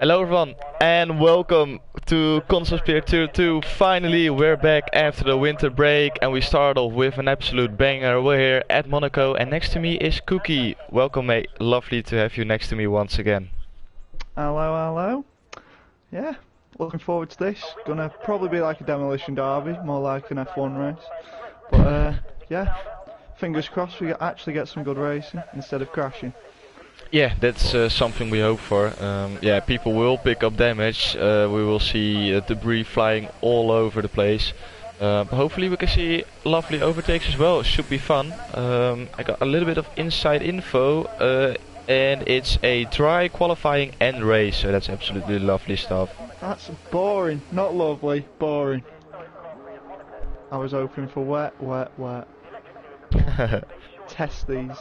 Hello everyone and welcome to Console Spear Tier 2. Finally we're back after the winter break and we start off with an absolute banger. We're here at Monaco and next to me is Cookie. Welcome mate, lovely to have you next to me once again. Hello, hello. Yeah, looking forward to this. Gonna probably be like a demolition derby, more like an F1 race. But yeah, fingers crossed we actually get some good racing instead of crashing. Yeah, that's something we hope for. Yeah, people will pick up damage. We will see debris flying all over the place. But hopefully we can see lovely overtakes as well. It should be fun. I got a little bit of inside info. And it's a dry qualifying and race, so that's absolutely lovely stuff. That's boring, not lovely, boring. I was hoping for wet. Test these.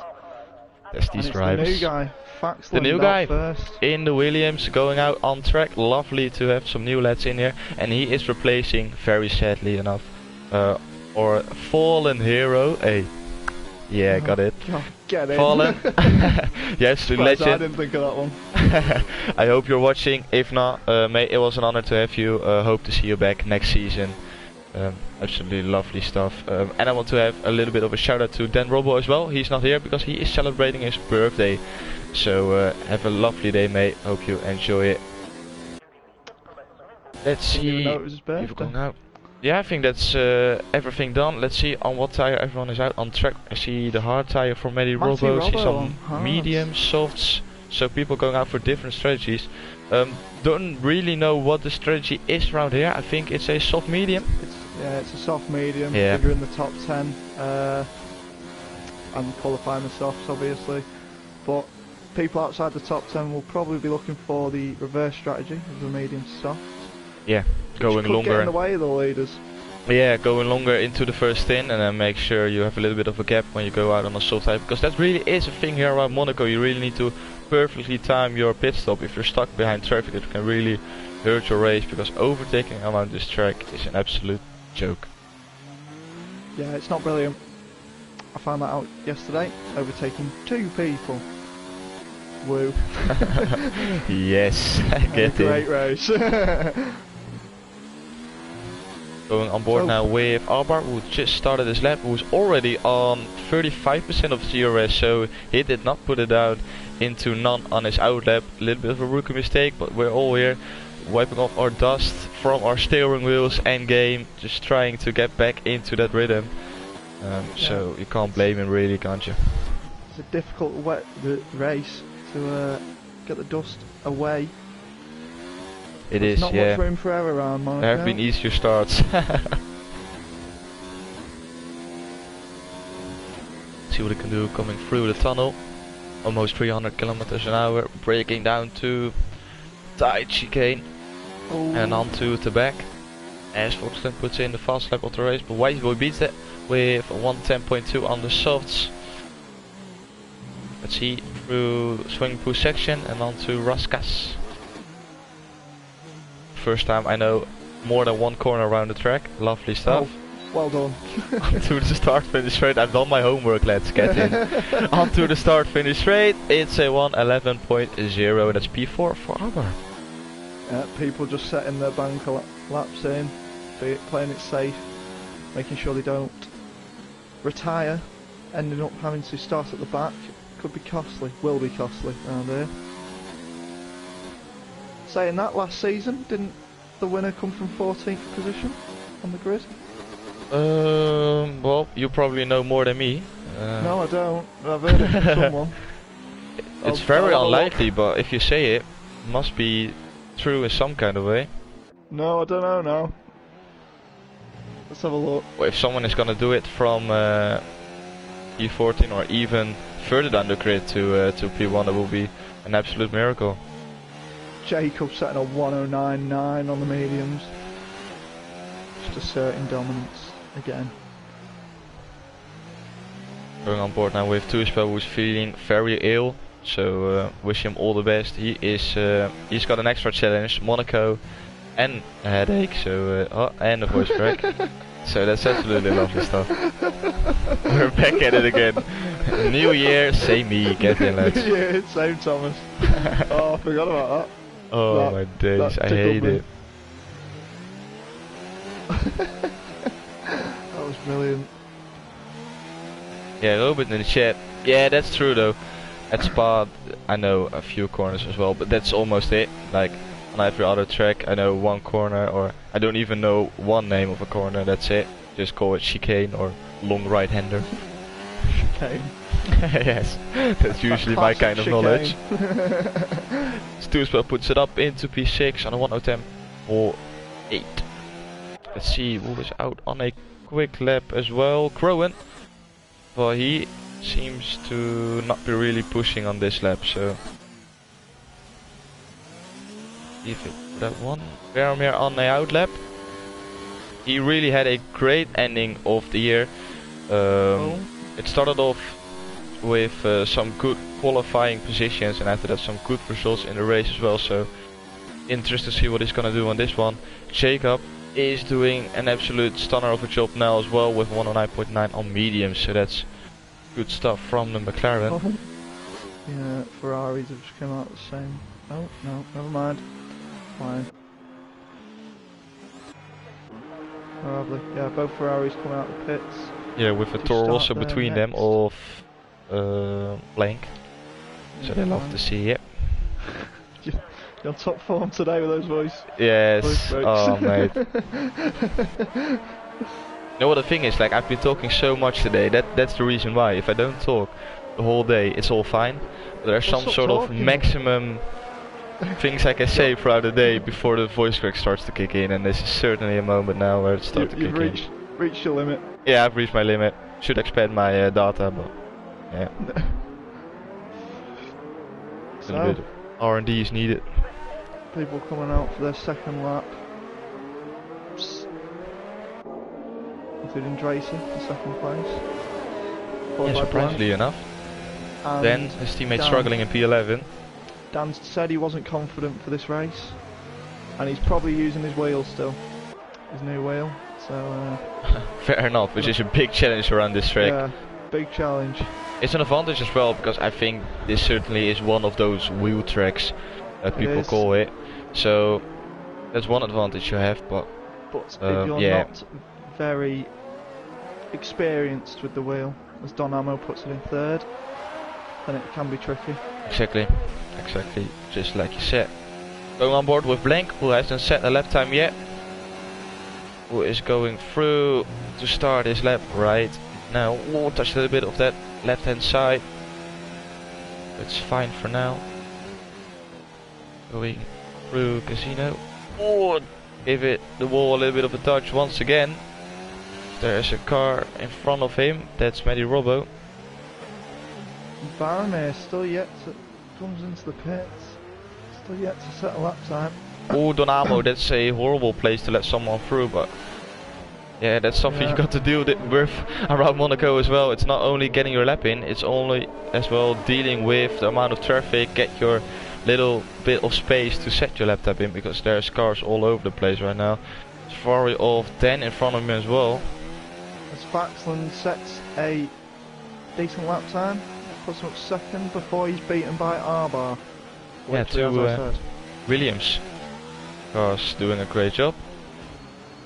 Test these drivers. The new guy, Faxland, the new guy first. In the Williams, going out on track. Lovely to have some new lads in here, and he is replacing, very sadly enough, our fallen hero. Hey, yeah, got it. God, get it. Fallen. Yes, the legend. I didn't think of that one. I hope you're watching. If not, mate, it was an honor to have you. Hope to see you back next season. Absolutely lovely stuff. And I want to have a little bit of a shout out to Dan Robo as well. He's not here because he is celebrating his birthday. So have a lovely day, mate. Hope you enjoy it. Let's see. People going out. Yeah, I think that's everything done. Let's see on what tire everyone is out on track. I see the hard tire for Matty Robo. I see some mediums, softs. So people going out for different strategies. Don't really know what the strategy is around here. I think it's a soft medium. It's a soft medium. Yeah. Figure in the top 10. And qualifying the softs, obviously. But people outside the top 10 will probably be looking for the reverse strategy of the medium soft. Yeah, going longer. Get in the way of the leaders. Yeah, going longer into the first stint and then make sure you have a little bit of a gap when you go out on a soft tire, because that really is a thing here around Monaco. You really need to perfectly time your pit stop. If you're stuck behind traffic, it can really hurt your race, because overtaking around this track is an absolute joke. Yeah, it's not brilliant. I found that out yesterday, overtaking 2 people. Woo. Yes, I get it. Great race. Going on board now with Albar, who just started his lap, who's already on 35% of CRS, so he did not put it out into none on his out lap. A little bit of a rookie mistake, but we're all here wiping off our dust from our steering wheels and game, just trying to get back into that rhythm. So you can't blame him really, can't you? It's a difficult race to get the dust away. There's not much room for error around Monaco. There have been easier starts. See what it can do coming through the tunnel. Almost 300 kilometers an hour, braking down to tight chicane and onto the back. As Foxland puts in the fast lap of the race, but Wiseboy beats it with 110.2 on the softs. Let's see, through swimming pool section and onto Raskas. First time I know more than one corner around the track. Lovely stuff. Oh, well done. Onto the start finish straight. I've done my homework, let's get in. Onto the start finish straight. It's a 111.0. That's P4 for Arbor. People just setting their bank laps in, playing it safe, making sure they don't retire, ending up having to start at the back. Could be costly, will be costly around here. Saying that, last season, didn't the winner come from 14th position on the grid? Well, you probably know more than me. No, I don't. I've heard it from someone. It's very unlikely, but if you say it, must be true in some kind of way. No, I don't know now. Let's have a look. Well, if someone is gonna do it from E14 or even further down the grid to P1, that will be an absolute miracle. Jacob setting a 109.9 on the mediums. Just asserting dominance again. Going on board now with Tuspel, who's feeling very ill. So wish him all the best. He's got an extra challenge, Monaco, and a headache. So and a voice crack. So that's absolutely lovely stuff. We're back at it again. New year, same me, get in lads. Yeah, same Thomas. Oh, I forgot about that. Oh That- my days, that I tickled hate me. it. That was brilliant. Yeah, a little bit in the chat. Yeah, that's true though. At Spa, I know a few corners as well, but that's almost it. Like on every other track, I know one corner, or I don't even know one name of a corner. That's it. Just call it chicane or long right-hander. Okay. Yes, that's usually my Classic kind of chicane. knowledge. Stooswell puts it up into P6 on a 1:10 or 8. Let's see who is out on a quick lap as well. Crowan. Well, he seems to not be really pushing on this lap, so if it that one Vermeer on the out lap. He really had a great ending of the year. It started off with some good qualifying positions, and after that some good results in the race as well, so interested to see what he's gonna do on this one. Jacob is doing an absolute stunner of a job now as well with 109.9 on medium, so that's good stuff from the McLaren. Oh. Yeah, Ferraris have just come out the same. Oh, no, never mind. Fine. Lovely. Yeah, both Ferraris come out of the pits. Yeah, with a To Toro start Rosso there between them next. of blank, so they love to see it. You're on top form today with those voice Yes, breaks. oh mate. You know what the thing is, like I've been talking so much today, that's the reason why. If I don't talk the whole day, it's all fine. But there's some stop sort of talking. maximum things I can say throughout the day before the voice crack starts to kick in, and this is certainly a moment now where it starts to You've kick in. reached your limit. Yeah, I've reached my limit. Should expand my data, but yeah. A So, little bit of R&D is needed. people coming out for their second lap. Including Dracer in second place. Followed Yeah, by surprisingly enough. Blanc. Then And his teammate Dan. struggling in P11. Dan said he wasn't confident for this race. And he's probably using his wheel still. His new wheel. So, Fair enough, which is a big challenge around this track. yeah, big challenge. It's an advantage as well, because I think this certainly is one of those wheel tracks that It people is. call it. So that's one advantage you have, but But if you're yeah. not very experienced with the wheel, as Don Amo puts it in third, then it can be tricky. exactly, just like you said. Going on board with Blank, who hasn't set a lap time yet. Who is going through to start his lap right now. Oh, touched a little bit of that left hand side. It's fine for now. Going through Casino. Oh, give it the wall a little bit of a touch once again. There's a car in front of him. That's Matty Robbo. Baromir still yet to comes into the pits. Still yet to set a lap time. Oh, Donamo, that's a horrible place to let someone through, but yeah, that's something Yeah. you got to deal with around Monaco as well. It's not only getting your lap in, it's only as well dealing with the amount of traffic, get your little bit of space to set your laptop in, because there's cars all over the place right now. It's Ferrari of 10 in front of me as well. As Faxland sets a decent lap time, puts him up second before he's beaten by Arbar. Yeah, Literally, as I said. Williams. Cars doing a great job.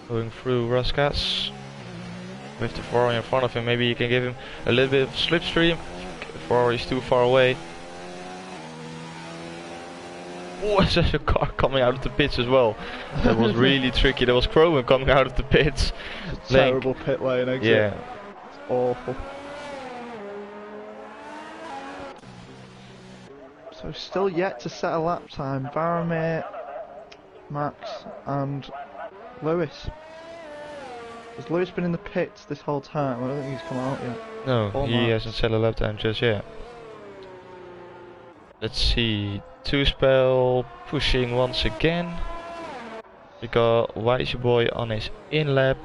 Going through Ruscas. With the Ferrari in front of him, maybe you can give him a little bit of slipstream. Ferrari's too far away. Oh, there's a car coming out of the pits as well. That was really tricky. There was Crowan coming out of the pits. It's a terrible pit lane exit. Yeah. It's awful. So still yet to set a lap time. Baromir, Max and Lewis. Has Lewis been in the pits this whole time? I don't think he's come out yet. No, Or he Max. hasn't set a lap time just yet. Let's see. Two spell pushing once again. We got Wisey Boy on his in lap.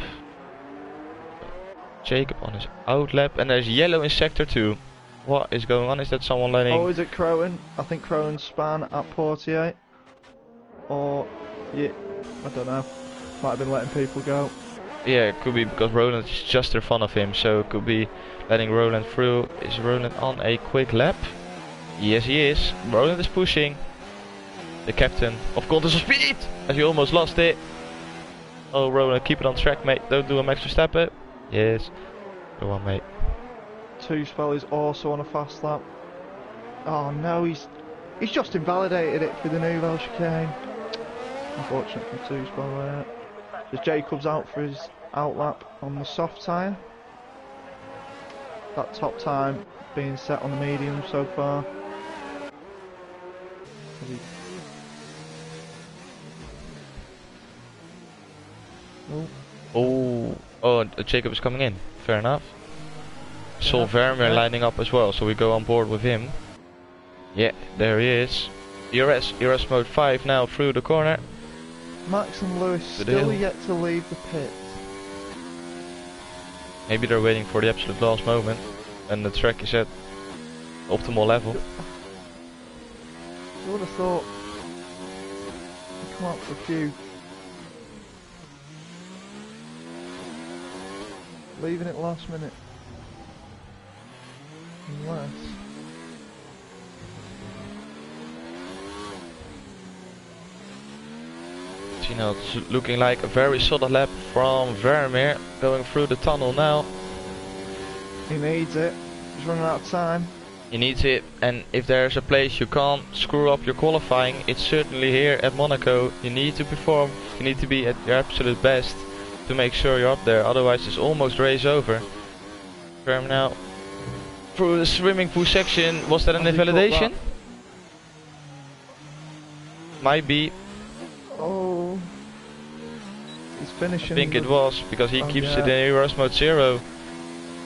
Jacob on his out lap. And there's yellow in sector 2. What is going on? Is that someone letting... Oh, is it Crowan? I think Crowan span at Portier. Or, yeah, I don't know. Might have been letting people go. Yeah, it could be because Roland is just in front of him. So it could be letting Roland through. Is Roland on a quick lap? Yes, he is. Roland is pushing. the captain of Contest of Speed, as you almost lost it. Oh, Ronan, keep it on track, mate. Don't do a Max Verstappen. Yes. Go on, mate. Two Spell is also on a fast lap. Oh no, he's just invalidated it for the Nouvelle chicane. Unfortunate for Two Spell there. There's Jacobs out for his outlap on the soft tyre. That top time being set on the medium so far. Oh, Jacob is coming in. Fair enough. Sol Vermeer lining up as well, so we go on board with him. Yeah, there he is. ERS mode 5 now through the corner. Max and Lewis still yet to leave the pit. Maybe they're waiting for the absolute last moment and the track is at optimal level. I would have thought come up for a few. Leaving it last minute. Unless You know, it's looking like a very solid lap from Vermeer going through the tunnel now. He needs it. He's running out of time. He needs it, and if there's a place you can't screw up your qualifying, it's certainly here at Monaco. You need to perform, you need to be at your absolute best to make sure you're up there, otherwise it's almost race over. Vermeer now through the swimming pool section. Was that an invalidation? Might be. Oh, he's finishing. I think it was, because he keeps it in ERS mode 0.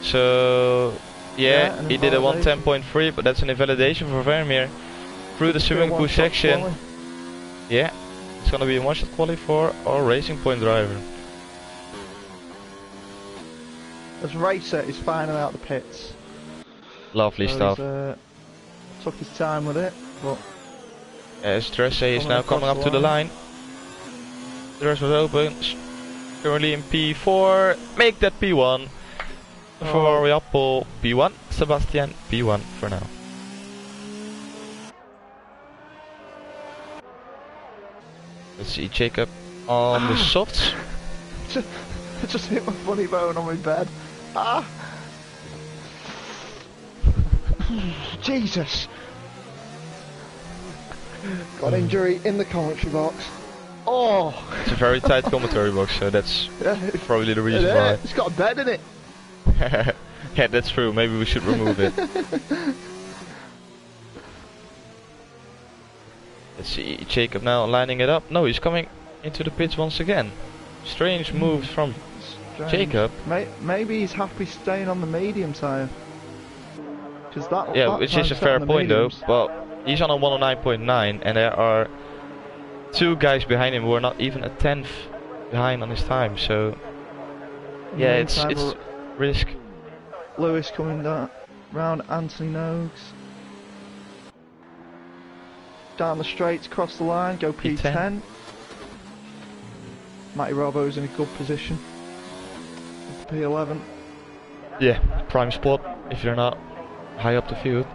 So yeah, he did a 110.3, but that's an invalidation for Vermeer. Through the swimming pool section. Quali. Yeah, it's gonna be a one-shot quali for our Racing Point driver. As Racer is finally out the pits. Lovely stuff. Took his time with it, but as Dresse is now coming up to the line. The rest was open. Currently in P4. Make that P1. For Apple P1. Sebastian P1 for now. Let's see Jacob on the softs. Just hit my funny bone on my bed. Ah! Jesus! Got an injury in the commentary box. Oh! It's a very tight commentary box, so that's probably the reason why. It's got a bed in it. Yeah, that's true. Maybe we should remove it. Let's see Jacob now lining it up. No, he's coming into the pits once again. Strange moves from Jacob. Maybe he's happy staying on the medium tyre. Yeah, which is a fair point though. Well, he's on a 109.9 and there are two guys behind him who are not even a tenth behind on his time, so yeah, it's risk. Lewis coming round Anthony Noakes. Down the straights, cross the line, go P10. Matty Robbo's in a good position. P11. Yeah, prime spot if you're not high up the field.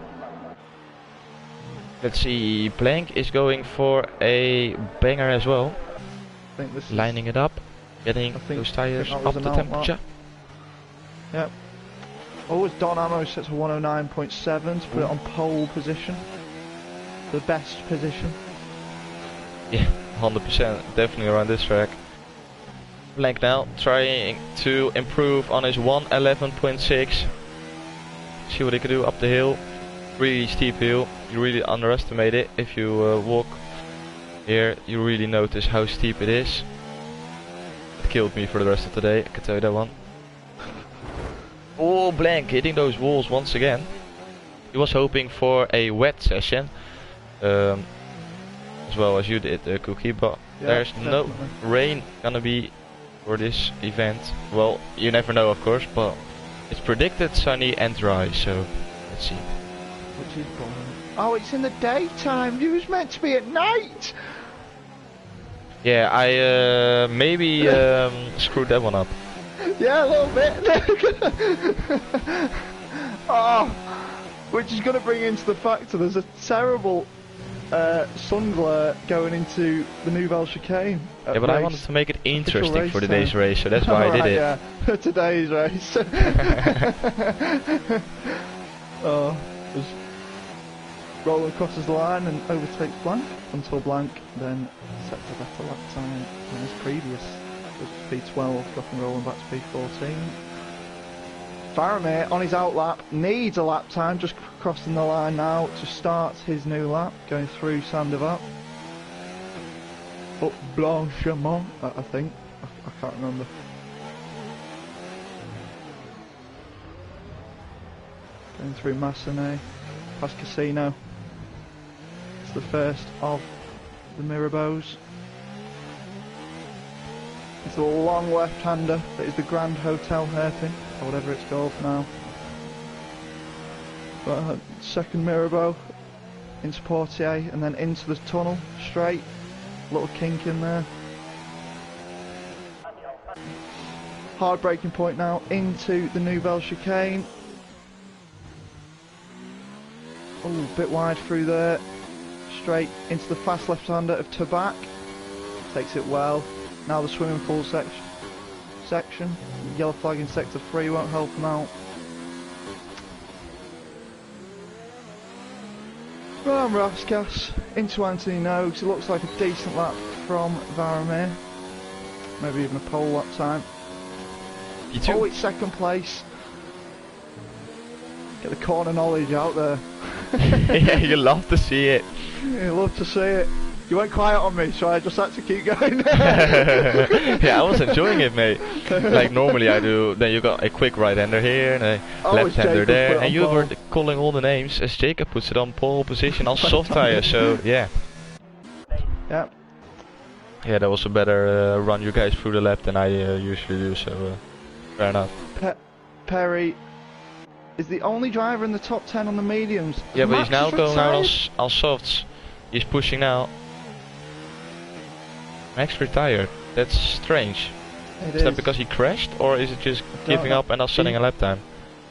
Let's see, Blank is going for a banger as well. I think this lining it up, getting those tires up the temperature. Yep. Oh, it's Don Ammo sets a 109.7 to put it on pole position. The best position. Yeah, 100%, definitely around this track. Blank now trying to improve on his 111.6. See what he can do up the hill. Really steep hill. You really underestimate it. If you walk here, you really notice how steep it is. It killed me for the rest of the day, I can tell you that one. Oh, Blank hitting those walls once again. He was hoping for a wet session, as well as you did, Cookie, but there's no rain gonna be for this event. Well, you never know, of course, but it's predicted sunny and dry, so let's see. Which is boring. Oh, it's in the daytime. It was meant to be at night. Yeah, I maybe screwed that one up. Yeah, a little bit. Oh, which is going to bring into the fact that there's a terrible Sundler going into the Nouvelle Chicane. Yeah, but I wanted to make it interesting for today's race, so that's why I did it. Yeah, today's race. Oh, just Roland crosses the line and overtakes Blanc until Blanc then sets a better lap time than his previous. It was P12, dropping Roland back to P14. Faramir on his outlap needs a lap time, just crossing the line now to start his new lap, going through Sandoval. Up Blanchemont, I think. I can't remember. Going through Massenet, past Casino. It's the first of the Mirabeaus. It's a long left-hander that is the Grand Hotel Hairpin, or whatever it's called now. But, second Mirabeau into Portier, and then into the tunnel, straight. Little kink in there. Hard braking point now into the Nouvelle Chicane. Oh, a bit wide through there. Straight into the fast left-hander of Tabac. Takes it well. Now the swimming pool section. Yellow flag in sector 3 won't help him out. Ram Raskas into Anthony Noakes. It looks like a decent lap from Varamir. Maybe even a pole lap time. Oh, it's second place. Get the corner knowledge out there. Yeah, you love to see it. You love to see it. You went quiet on me, so I just had to keep going. Yeah, I was enjoying it, mate. Like normally I do. Then you got a quick right-hander here and a left-hander there, and you were calling all the names as Jacob puts it on pole position on soft tire. So yeah. Yeah. Yeah, that was a better run you guys through the lap than I usually do. So fair enough. Perry is the only driver in the top 10 on the mediums. Yeah, but he's now going out on softs. He's pushing now. Max retired. That's strange. Is that because he crashed, or is it just giving up and not setting a lap time?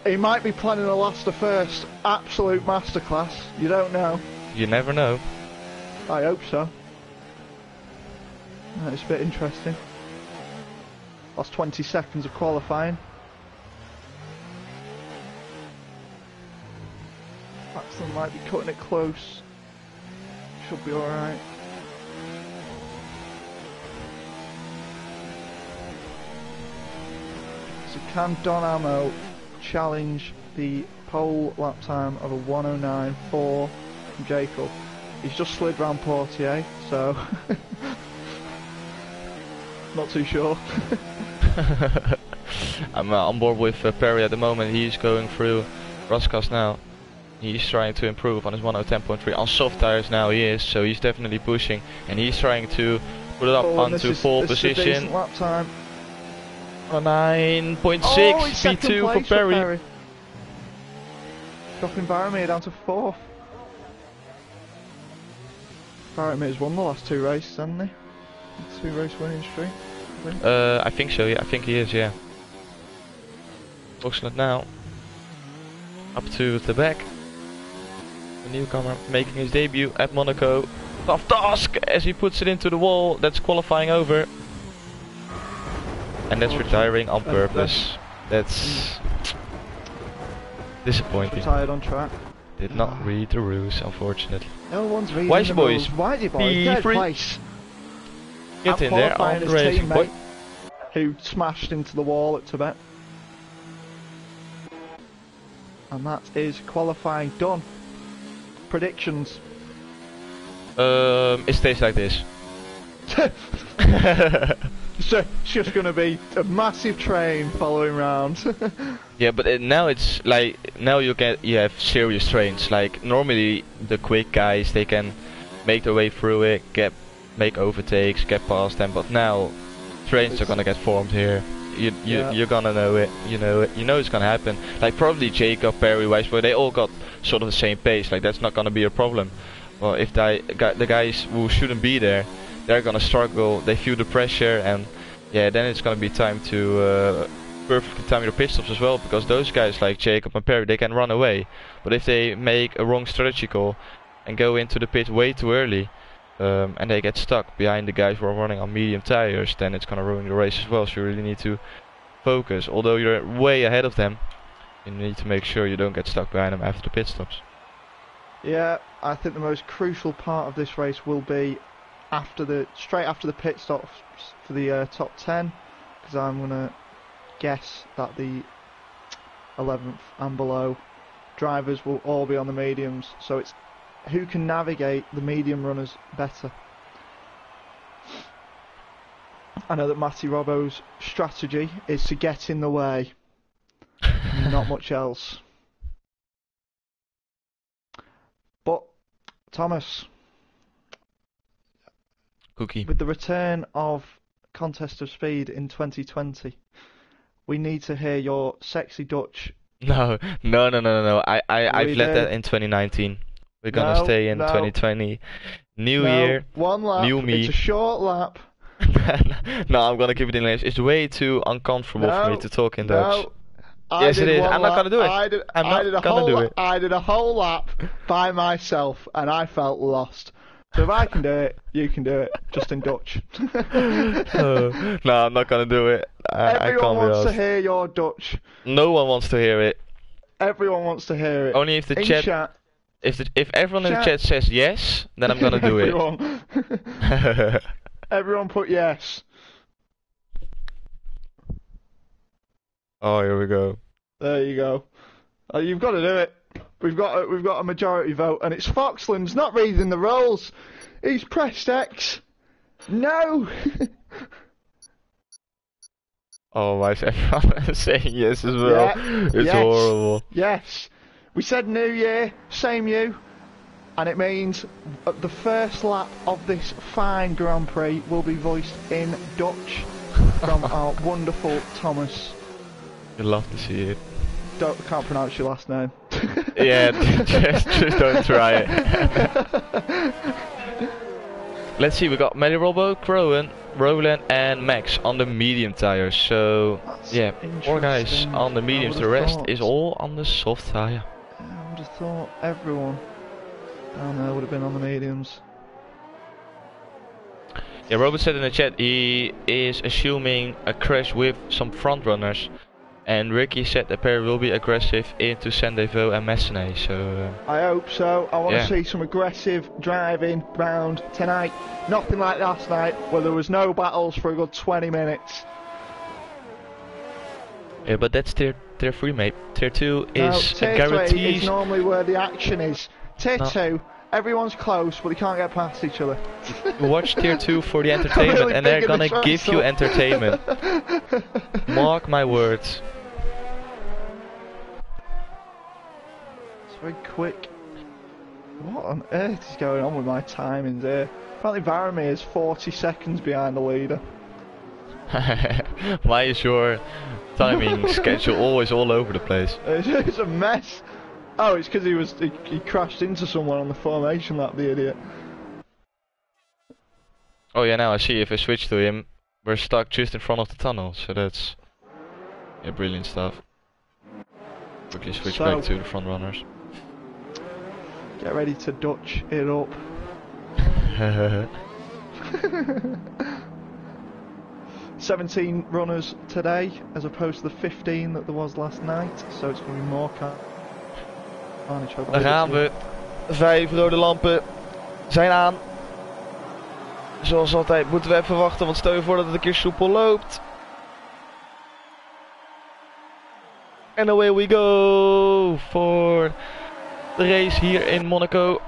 He might be planning a last to first. Absolute masterclass. You don't know. You never know. I hope so. It's a bit interesting. Lost 20 seconds of qualifying. Axel might be cutting it close. Should be alright. So can Don Amo challenge the pole lap time of a 1:09.4 from Jacob? He's just slid round Portier, so not too sure. I'm on board with Perry at the moment. He's going through Raskas now. He's trying to improve on his 1:10.3 on soft tires now. He is, so he's definitely pushing, and he's trying to put it up onto pole position. Lap time. 9.6 P2 for Perry. Dropping Varamir down to 4th. Varamir's won the last 2 races, hasn't he? 2 race winning streak. I think so. Yeah, I think he is. Yeah. Oxlade now up to the back. The newcomer making his debut at Monaco. Tough task as he puts it into the wall. That's qualifying over. And that's retiring on purpose. That's disappointing. Retired on track. Did not read the rules, unfortunately. No one's reading Wise the boys. rules. Whitey boys, third place. Get in there on the racing point. Who smashed into the wall at Tibet. And that is qualifying done. Predictions. It stays like this. So it's just going to be a massive train following round. Yeah, but now it's like, now you have serious trains. Like normally the quick guys, they can make their way through it, make overtakes, get past them. But now trains are gonna get formed here. You're gonna know it. You know it's gonna happen. Like probably Jacob, Perry, Weisberg, they all got sort of the same pace. Like that's not gonna be a problem. Well, if the guys who shouldn't be there, they're gonna struggle. They feel the pressure, and yeah, then it's gonna be time to perfectly time your pit stops as well, because those guys like Jacob and Perry, they can run away. But if they make a wrong strategy call, and go into the pit way too early, and they get stuck behind the guys who are running on medium tires, then it's gonna ruin the race as well. So you really need to focus. Although you're way ahead of them, you need to make sure you don't get stuck behind them after the pit stops. Yeah, I think the most crucial part of this race will be straight after the pit stops for the top 10, because I'm gonna guess that the 11th and below drivers will all be on the mediums, so it's who can navigate the medium runners better. I know that Matty Robbo's strategy is to get in the way, not much else. But Thomas, Cookie. with the return of Contest of Speed in 2020, we need to hear your sexy Dutch. No. I've left that in 2019. We're gonna stay in 2020. New year, one lap. new me. It's a short lap. No, I'm gonna keep it in English. It's way too uncomfortable for me to talk in Dutch. Yes, it is. I'm not gonna do it. I'm not gonna do it. I did a whole lap by myself, and I felt lost. So if I can do it, you can do it, just in Dutch. No, I'm not gonna do it. I Everyone can't be wants to asked. hear your Dutch. No one wants to hear it. Everyone wants to hear it. Only if the In chat, if everyone in the chat says yes, then I'm gonna do it. Everyone put yes. Oh, here we go. There you go. You've got to do it. We've got a majority vote, and it's Foxland's not reading the rules. He's pressed X. No. Oh, why is everyone saying yes as well? Yeah, It's yes, horrible. Yes. We said New Year, same you, and it means the first lap of this fine Grand Prix will be voiced in Dutch from our wonderful Thomas. You'd love to see it. Can't pronounce your last name. Yeah, just don't try it. Let's see, we got Matty Robbo, Crowan, Roland and Max on the medium tires. So yeah, 4 guys on the mediums, the rest is all on the soft tire. I would have thought everyone down there would have been on the mediums. Yeah, Robert said in the chat he is assuming a crash with some front runners. And Ricky said the pair will be aggressive into Sandevaux and Messenay, so... I hope so. I want to see some aggressive driving round tonight. Nothing like last night, where there was no battles for a good 20 minutes. Yeah, but that's tier 3, mate. Tier 2 is tier a guarantee. 3 is normally where the action is. Tier 2, everyone's close, but they can't get past each other. Watch tier 2 for the entertainment, really, and they're gonna give you entertainment. Mark my words. Very quick. What on earth is going on with my timings here? Apparently Varamir is 40 seconds behind the leader. Why is your timing schedule always all over the place? It's a mess. Oh, it's because he crashed into someone on the formation lap, the idiot. Oh yeah, now I see if I switch to him, we're stuck just in front of the tunnel, so that's brilliant stuff. Quickly switch back to the front runners. Get ready to Dutch it up. 17 runners today, as opposed to the 15 that there was last night. So it's going to be more carnage. Daar gaan we. 5 rode lampen zijn aan. Zoals altijd moeten we even wachten, want stel je voor dat het een keer soepel loopt. And away we go voor de race hier in Monaco.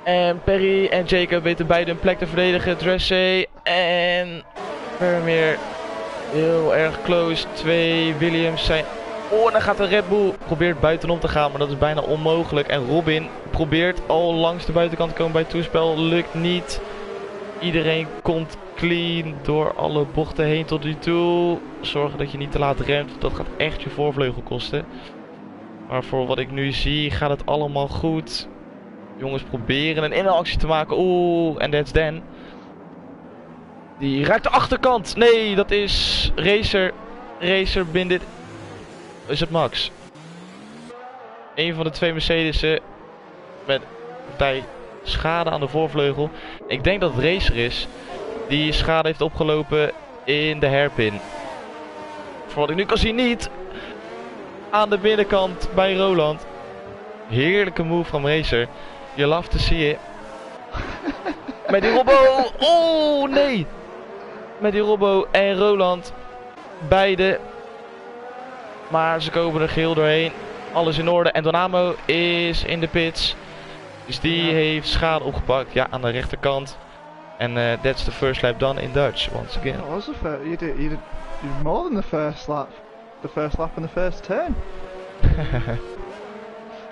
En Perry en Jacob weten beide een plek te verdedigen. Dressé en Vermeer heel erg close. 2 Williams zijn... Oh, en dan gaat de Red Bull. Probeert buitenom te gaan, maar dat is bijna onmogelijk. En Robin probeert al langs de buitenkant te komen bij het toespel. Lukt niet. Iedereen komt clean door alle bochten heen tot nu toe. Zorgen dat je niet te laat remt. Dat gaat echt je voorvleugel kosten. Maar voor wat ik nu zie gaat het allemaal goed. Jongens proberen een inhaalactie te maken. Oeh, en that's then. Die raakt de achterkant. Nee, dat is Racer. Racer bindt dit. Is het Max? Een van de 2 Mercedes'en met partij schade aan de voorvleugel. Ik denk dat het Racer is die schade heeft opgelopen in de hairpin. Voor wat ik nu kan zien niet. Aan de binnenkant bij Roland. Heerlijke move van Racer. You love to see it. Met die Robbo. Oh nee. Met die Robbo en Roland. Beide. Maar ze komen er geheel doorheen. Alles in orde. En Donamo is in de pits. Dus die heeft schade opgepakt. Ja, aan de rechterkant. En that's the first lap done in Dutch once again. That was you did more than the first lap. The first lap and the first turn.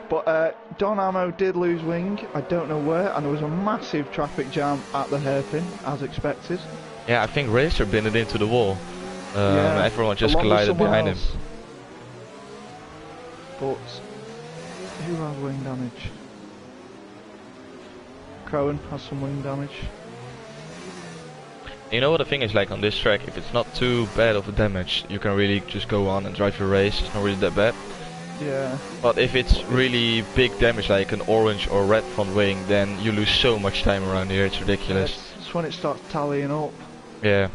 But Donamo did lose wing. I don't know where, and there was a massive traffic jam at the hairpin, as expected. Yeah, I think Racer pinned it into the wall. Yeah, everyone just collided behind him. But who has wing damage? Cohen has some wing damage. You know what the thing is like on this track? If it's not too bad of a damage, you can really just go on and drive your race. It's not really that bad. Yeah. But if it's really big damage, like an orange or red front wing, then you lose so much time around here. It's ridiculous. It's when it starts tallying up. Yeah.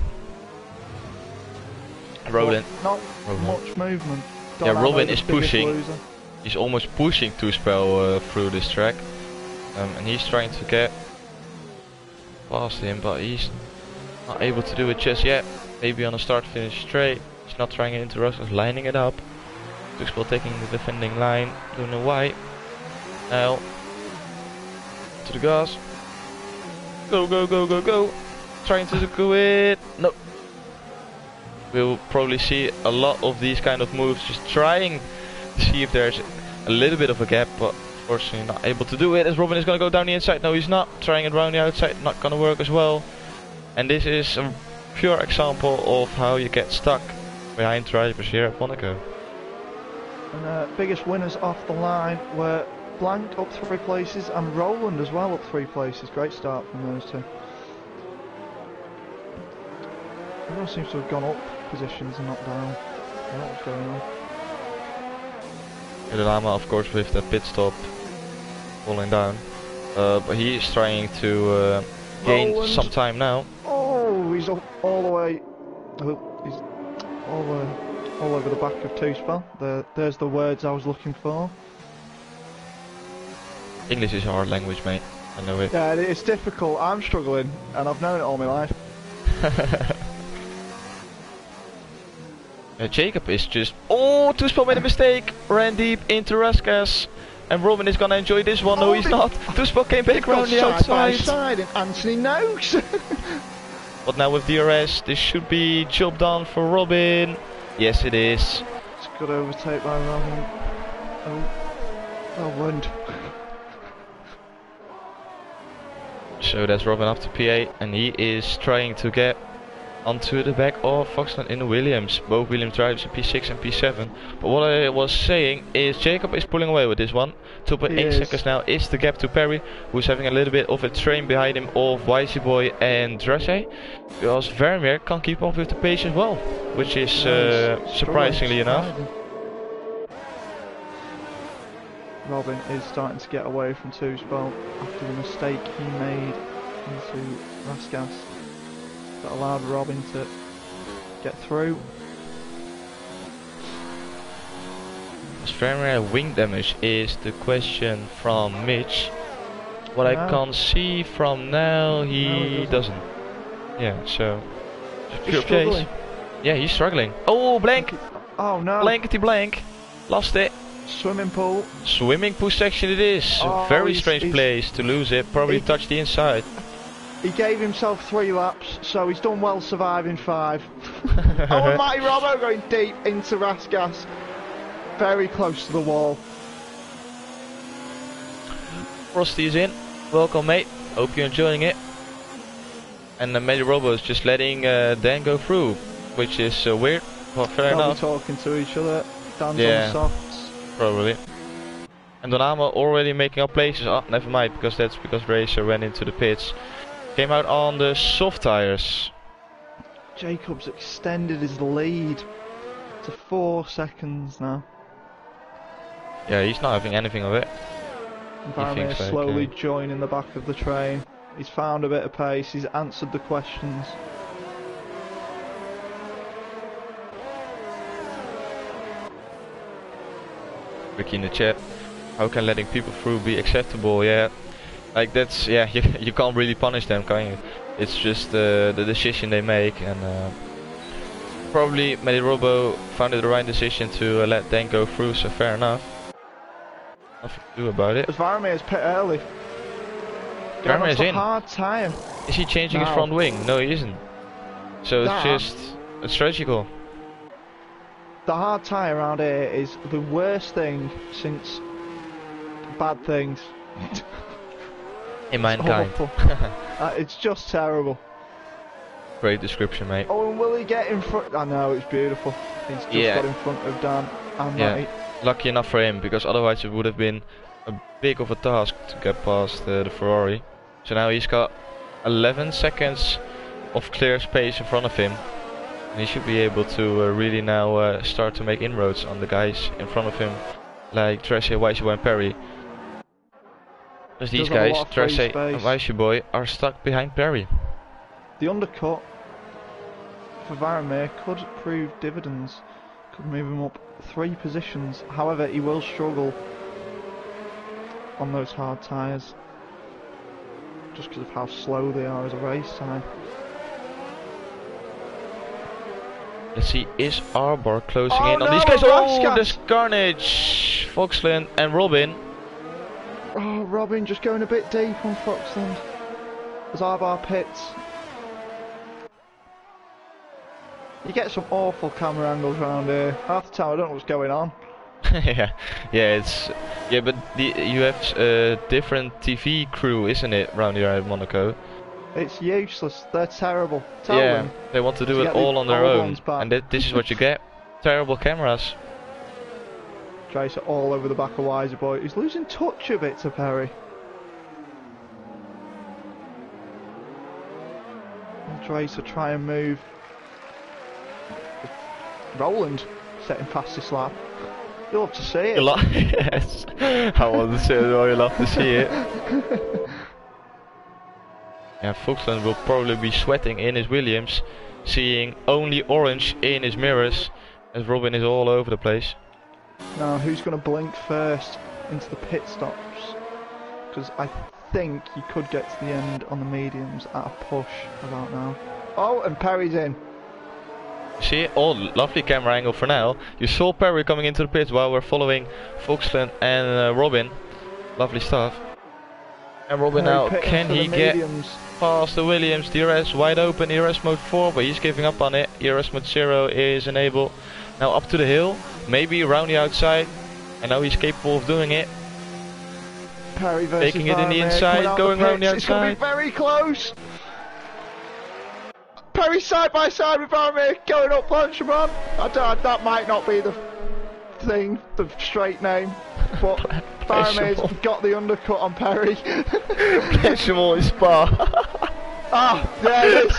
Robin. Not much movement. Yeah, Robin is pushing. He's almost pushing Two-Spell through this track. And he's trying to get past him, but he's not able to do it just yet. Maybe on a start-finish straight. He's not trying it into Russell, lining it up. Two-Spell taking the defending line. Don't know why. Now to the gas. Go, go, go, go, go. Trying to go it. No. We'll probably see a lot of these kind of moves, just trying to see if there's a little bit of a gap, but unfortunately not able to do it, as Robin is going to go down the inside. No, he's not. Trying it around the outside, not going to work as well. And this is a pure example of how you get stuck behind drivers here at Monaco. And biggest winners off the line were Blank up 3 places and Roland as well up 3 places. Great start from those two. Everyone seems to have gone up positions and not down. I don't know what's going on. Lama, of course, with the pit stop falling down. But he is trying to gain some time now. Oh, he's up all the way. He's all over the back of Two-Spell. There's the words I was looking for. English is a hard language, mate. I know it. Yeah, it's difficult. I'm struggling, and I've known it all my life. Jacob is just... Oh, Two-Spell made a mistake. Ran deep into Raskas. And Robin is gonna enjoy this one. No, he's not. Two-Spell came back around the outside. Side, and Anthony knows. But now with DRS, this should be job done for Robin. Yes, it is. It's good overtake by Robin. Oh, wind. So that's Robin up to P8, and he is trying to get onto the back of Foxland in the Williams. Both Williams drivers in P6 and P7. But what I was saying is Jacob is pulling away with this one. 2.8 seconds now is the gap to Perry, who's having a little bit of a train behind him of Wisey Boy and Dresse. Because Vermeer can't keep up with the pace as well, which is surprisingly enough. Robin is starting to get away from Two-Spell after the mistake he made into Raskas that allowed Robin to get through. As Vermeer wing damage is the question from Mitch. What I can see from now, he doesn't. Yeah, so pure pace. Yeah, he's struggling. Oh, blank! Oh no! Blankety blank! Lost it. Swimming pool. Swimming pool section it is. Oh, very strange place to lose it. Probably touched the inside. He gave himself 3 laps, so he's done well surviving 5. Oh, Matty Robbo going deep into Raskas. Very close to the wall. Frosty is in. Welcome, mate. Hope you're enjoying it. And Matty Robbo is just letting Dan go through, which is weird, but fair enough. Talking to each other. Dan's on the softs. Probably. And Donamo already making up places. Oh, never mind, because that's because Racer went into the pits. Came out on the soft tires. Jacobs extended his lead to 4 seconds now. Yeah, he's not having anything of it. Varmir so, slowly okay. joining the back of the train. He's found a bit of pace, he's answered the questions. Ricky in the chat. How can letting people through be acceptable? Yeah, like that's you can't really punish them, can you? It's just the decision they make, and probably Medirobo found it the right decision to let Dan go through. So fair enough. Nothing to do about it. Varmir's pit early. Varmir's in. Hard tyre. Is he changing his No. front wing? No, he isn't. So That- it's strategical. The hard tyre around here is the worst thing since bad things. In mankind. Awful. It's just terrible. Great description, mate. Oh, and will he get in front? I know, it's beautiful. He's just got in front of Dan and Matty. Lucky enough for him, because otherwise it would have been a big of a task to get past the Ferrari. So now he's got 11 seconds of clear space in front of him. And he should be able to really now start to make inroads on the guys in front of him, like Tressé, Wijseboy and Perry. Because these guys, Tressé and Wijseboy, are stuck behind Perry. The undercut for Varmir could prove dividends, could move him up 3 positions. However, he will struggle on those hard tyres, just because of how slow they are as a race time. Let's see, is Arbor closing Oh in on no, these guys? Oh, Raskat! there's carnage! Foxland and Robin. Oh, Robin just going a bit deep on Foxland. As Arbor pits. You get some awful camera angles around here. Half the time I don't know what's going on. But you have a different TV crew, isn't it, around here at Monaco? It's useless. They're terrible. Tell them. They want to do To it get the all on their old own, ones back. and this is what you get: terrible cameras. Tracer all over the back of Wijseboy. He's losing touch a bit to Perry. And Tracer try and move. Roland setting fastest lap. You'll have to see it. Yes, I want to see it. You'll love to see it. Yeah, Foxland will probably be sweating in his Williams, seeing only orange in his mirrors, as Robin is all over the place. Now, who's going to blink first into the pit stops? Because I think you could get to the end on the mediums at a push about now. Oh, and Perry's in. See, oh, lovely camera angle for now. You saw Perry coming into the pits while we're following Foxland and Robin. Lovely stuff. And Robin now, can he get past the Williams? DRS wide open, ERS mode 4, but he's giving up on it. ERS mode 0 is enabled. Now up to the hill, maybe around the outside. I know he's capable of doing it. Perry versus Taking it in the Varmir, inside, going around the It's going to outside. be very close. Perry side by side with Varmir, going up Blanchimon. That might not be the thing, the straight name, but Varmir's got the undercut on Perry. Blanchimon is Spa. Ah, there it is.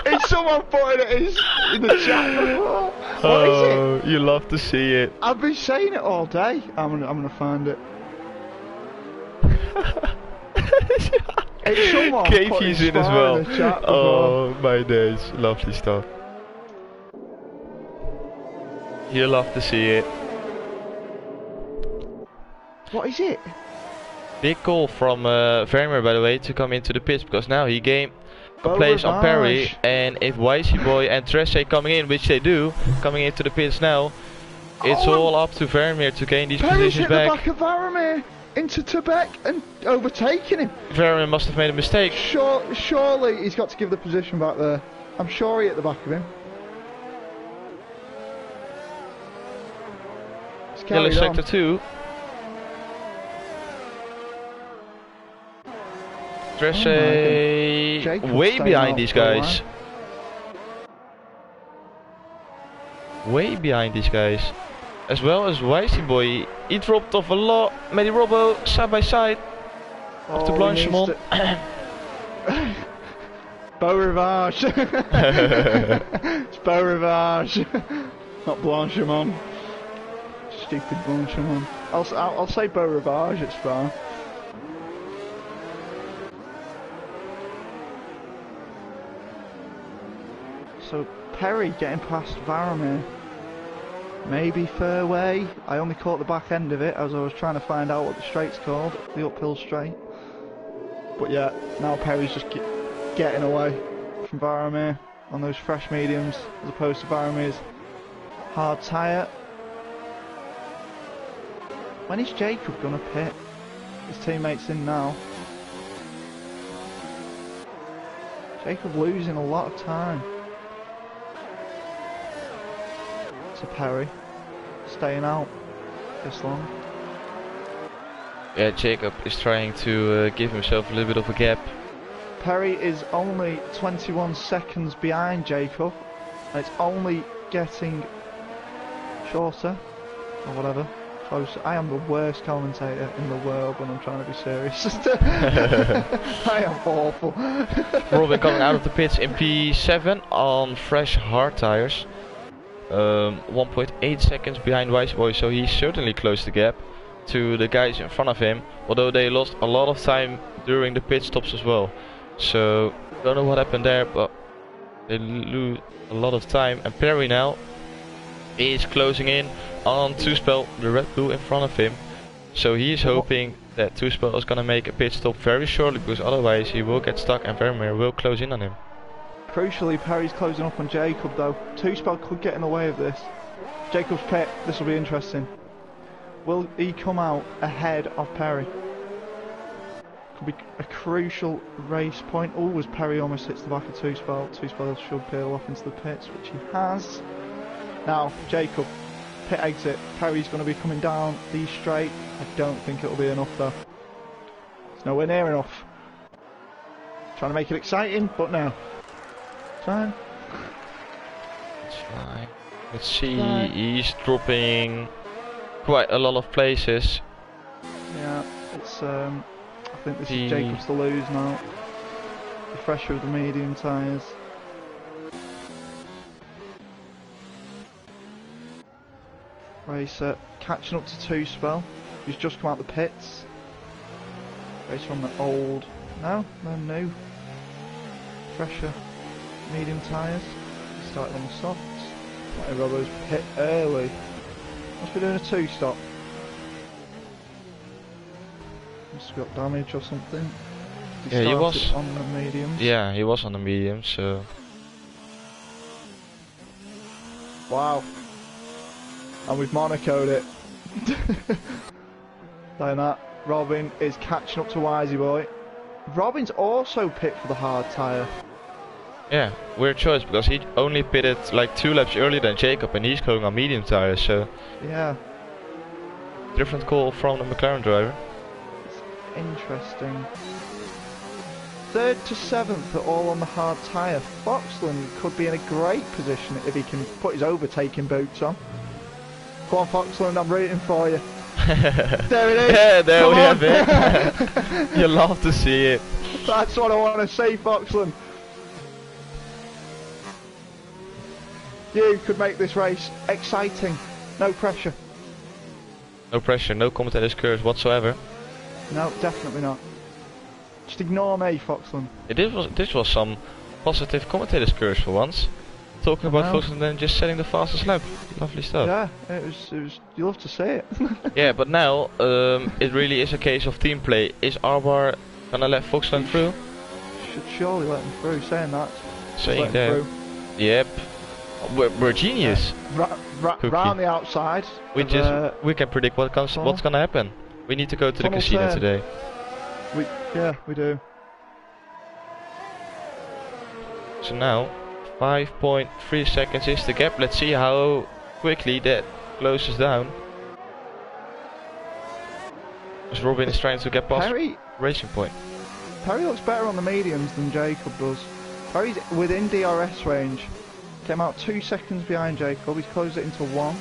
It's someone putting it in the chat before. What is it? You love to see it. I've been saying it all day. I'm gonna find it. It's someone Katie's in as well. in the chat Oh my days, lovely stuff. You love to see it. What is it? Big call from Vermeer, by the way, to come into the pits, because now he gained a Beau place on Perry, Rivage. and if Wijseboy and Tressé coming in, which they do, coming into the pits now, it's all up to Vermeer to gain these Perry's positions hit the back. back of Varmir into Tebek and overtaking him. Vermeer must have made a mistake. Surely he's got to give the position back there. I'm sure he hit the back of him. It's Yellow carried on. sector 2. Tressé Jacob's way staying behind out these for a guys. Way behind these guys. As well as Wijseboy. He dropped off a lot. Medirobo side by side. Off to Blanchimon. Beau Rivage. It's Beau Rivage. Not Blanchimon. Stupid Blanchimon. I'll say Beau Rivage, it's fine. So Perry getting past Varamir. Maybe fairway. I only caught the back end of it as I was trying to find out what the straight's called, the uphill straight. But yeah, now Perry's just getting away from Varamir on those fresh mediums as opposed to Varamir's hard tyre. When is Jacob gonna pit? His teammate's in now. Jacob losing a lot of time. To Perry, staying out this long. Yeah, Jacob is trying to give himself a little bit of a gap. Perry is only 21 seconds behind Jacob, and it's only getting shorter, or whatever, closer. I am the worst commentator in the world when I'm trying to be serious. I am awful. Robin coming out of the pits in P7 on fresh hard tires. 1.8 seconds behind Wise Boy, so he certainly closed the gap to the guys in front of him, although they lost a lot of time during the pit stops as well. So don't know what happened there, but they lose a lot of time. And Perry now is closing in on Two-Spell, the Red Bull in front of him. So he is hoping that Two-Spell is gonna make a pit stop very shortly, because otherwise he will get stuck and Vermeer will close in on him. Crucially, Perry's closing up on Jacob though. Two-Spell could get in the way of this. Jacob's pit, this will be interesting. Will he come out ahead of Perry? Could be a crucial race point. Oh, as Perry almost hits the back of Two-Spell. Two-Spell should peel off into the pits, which he has. Now, Jacob, pit exit. Perry's going to be coming down the straight. I don't think it'll be enough though. It's nowhere near enough. Trying to make it exciting, but no. Fine. It's fine. Let's see, he's dropping quite a lot of places. Yeah, it's I think this is Jacob's to lose now. The fresher of the medium tyres. Racer catching up to Two-Spell, who's just come out the pits. Racer on the old, no new, fresher medium tyres. He started on the softs. Matty Robbo's pit early. Must be doing a two-stop. Must have got damage or something. Yeah, he was on the mediums. Yeah, he was on the mediums, so. Wow. And we've Monacoed it. Like that. Robin is catching up to Wisey Boy. Robin's also pit for the hard tyre. Yeah, weird choice because he only pitted like 2 laps earlier than Jacob and he's going on medium tires, so. Yeah. Different call from the McLaren driver. It's interesting. 3rd to 7th are all on the hard tyre. Foxland could be in a great position if he can put his overtaking boots on. Come on Foxland, I'm rooting for you. There it is! Yeah, there Come we on. have it. You love to see it. That's what I want to see, Foxland. You could make this race exciting. No pressure. No pressure, no commentator's curse whatsoever. No, definitely not. Just ignore me, Foxland. This was some positive commentator's curse for once. Talking about Foxland and then just setting the fastest lap. Lovely stuff. Yeah, it was. You love to see it. Yeah, but now it really is a case of team play. Is Arbar gonna let Foxland through? Should surely let him through. Saying that. Saying that. Yep. We're genius. Round the outside. We can predict what's gonna happen. We need to go to the casino today. We do. So now 5.3 seconds is the gap. Let's see how quickly that closes down. As Robin is trying to get past Racing Point. Perry looks better on the mediums than Jacob does. Perry's within DRS range. Came out 2 seconds behind Jacob. He's closed it into 1.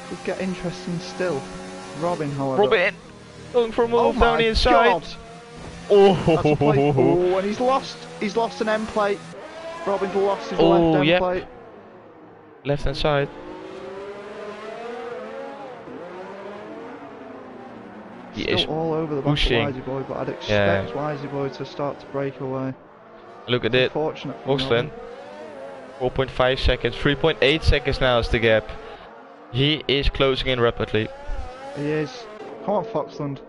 Could get interesting still. Robin, however. Robin! Going for a move down the inside. God. Oh, and he's lost an end plate. Robin's lost his left end plate. Left hand side. He Still is all over the back of Wisey Boy, but I'd expect Wisey Boy to start to break away. Look at it. Unfortunate. Oxland. 4.5 seconds. 3.8 seconds now is the gap. He is closing in rapidly. He is. Come on, Foxland.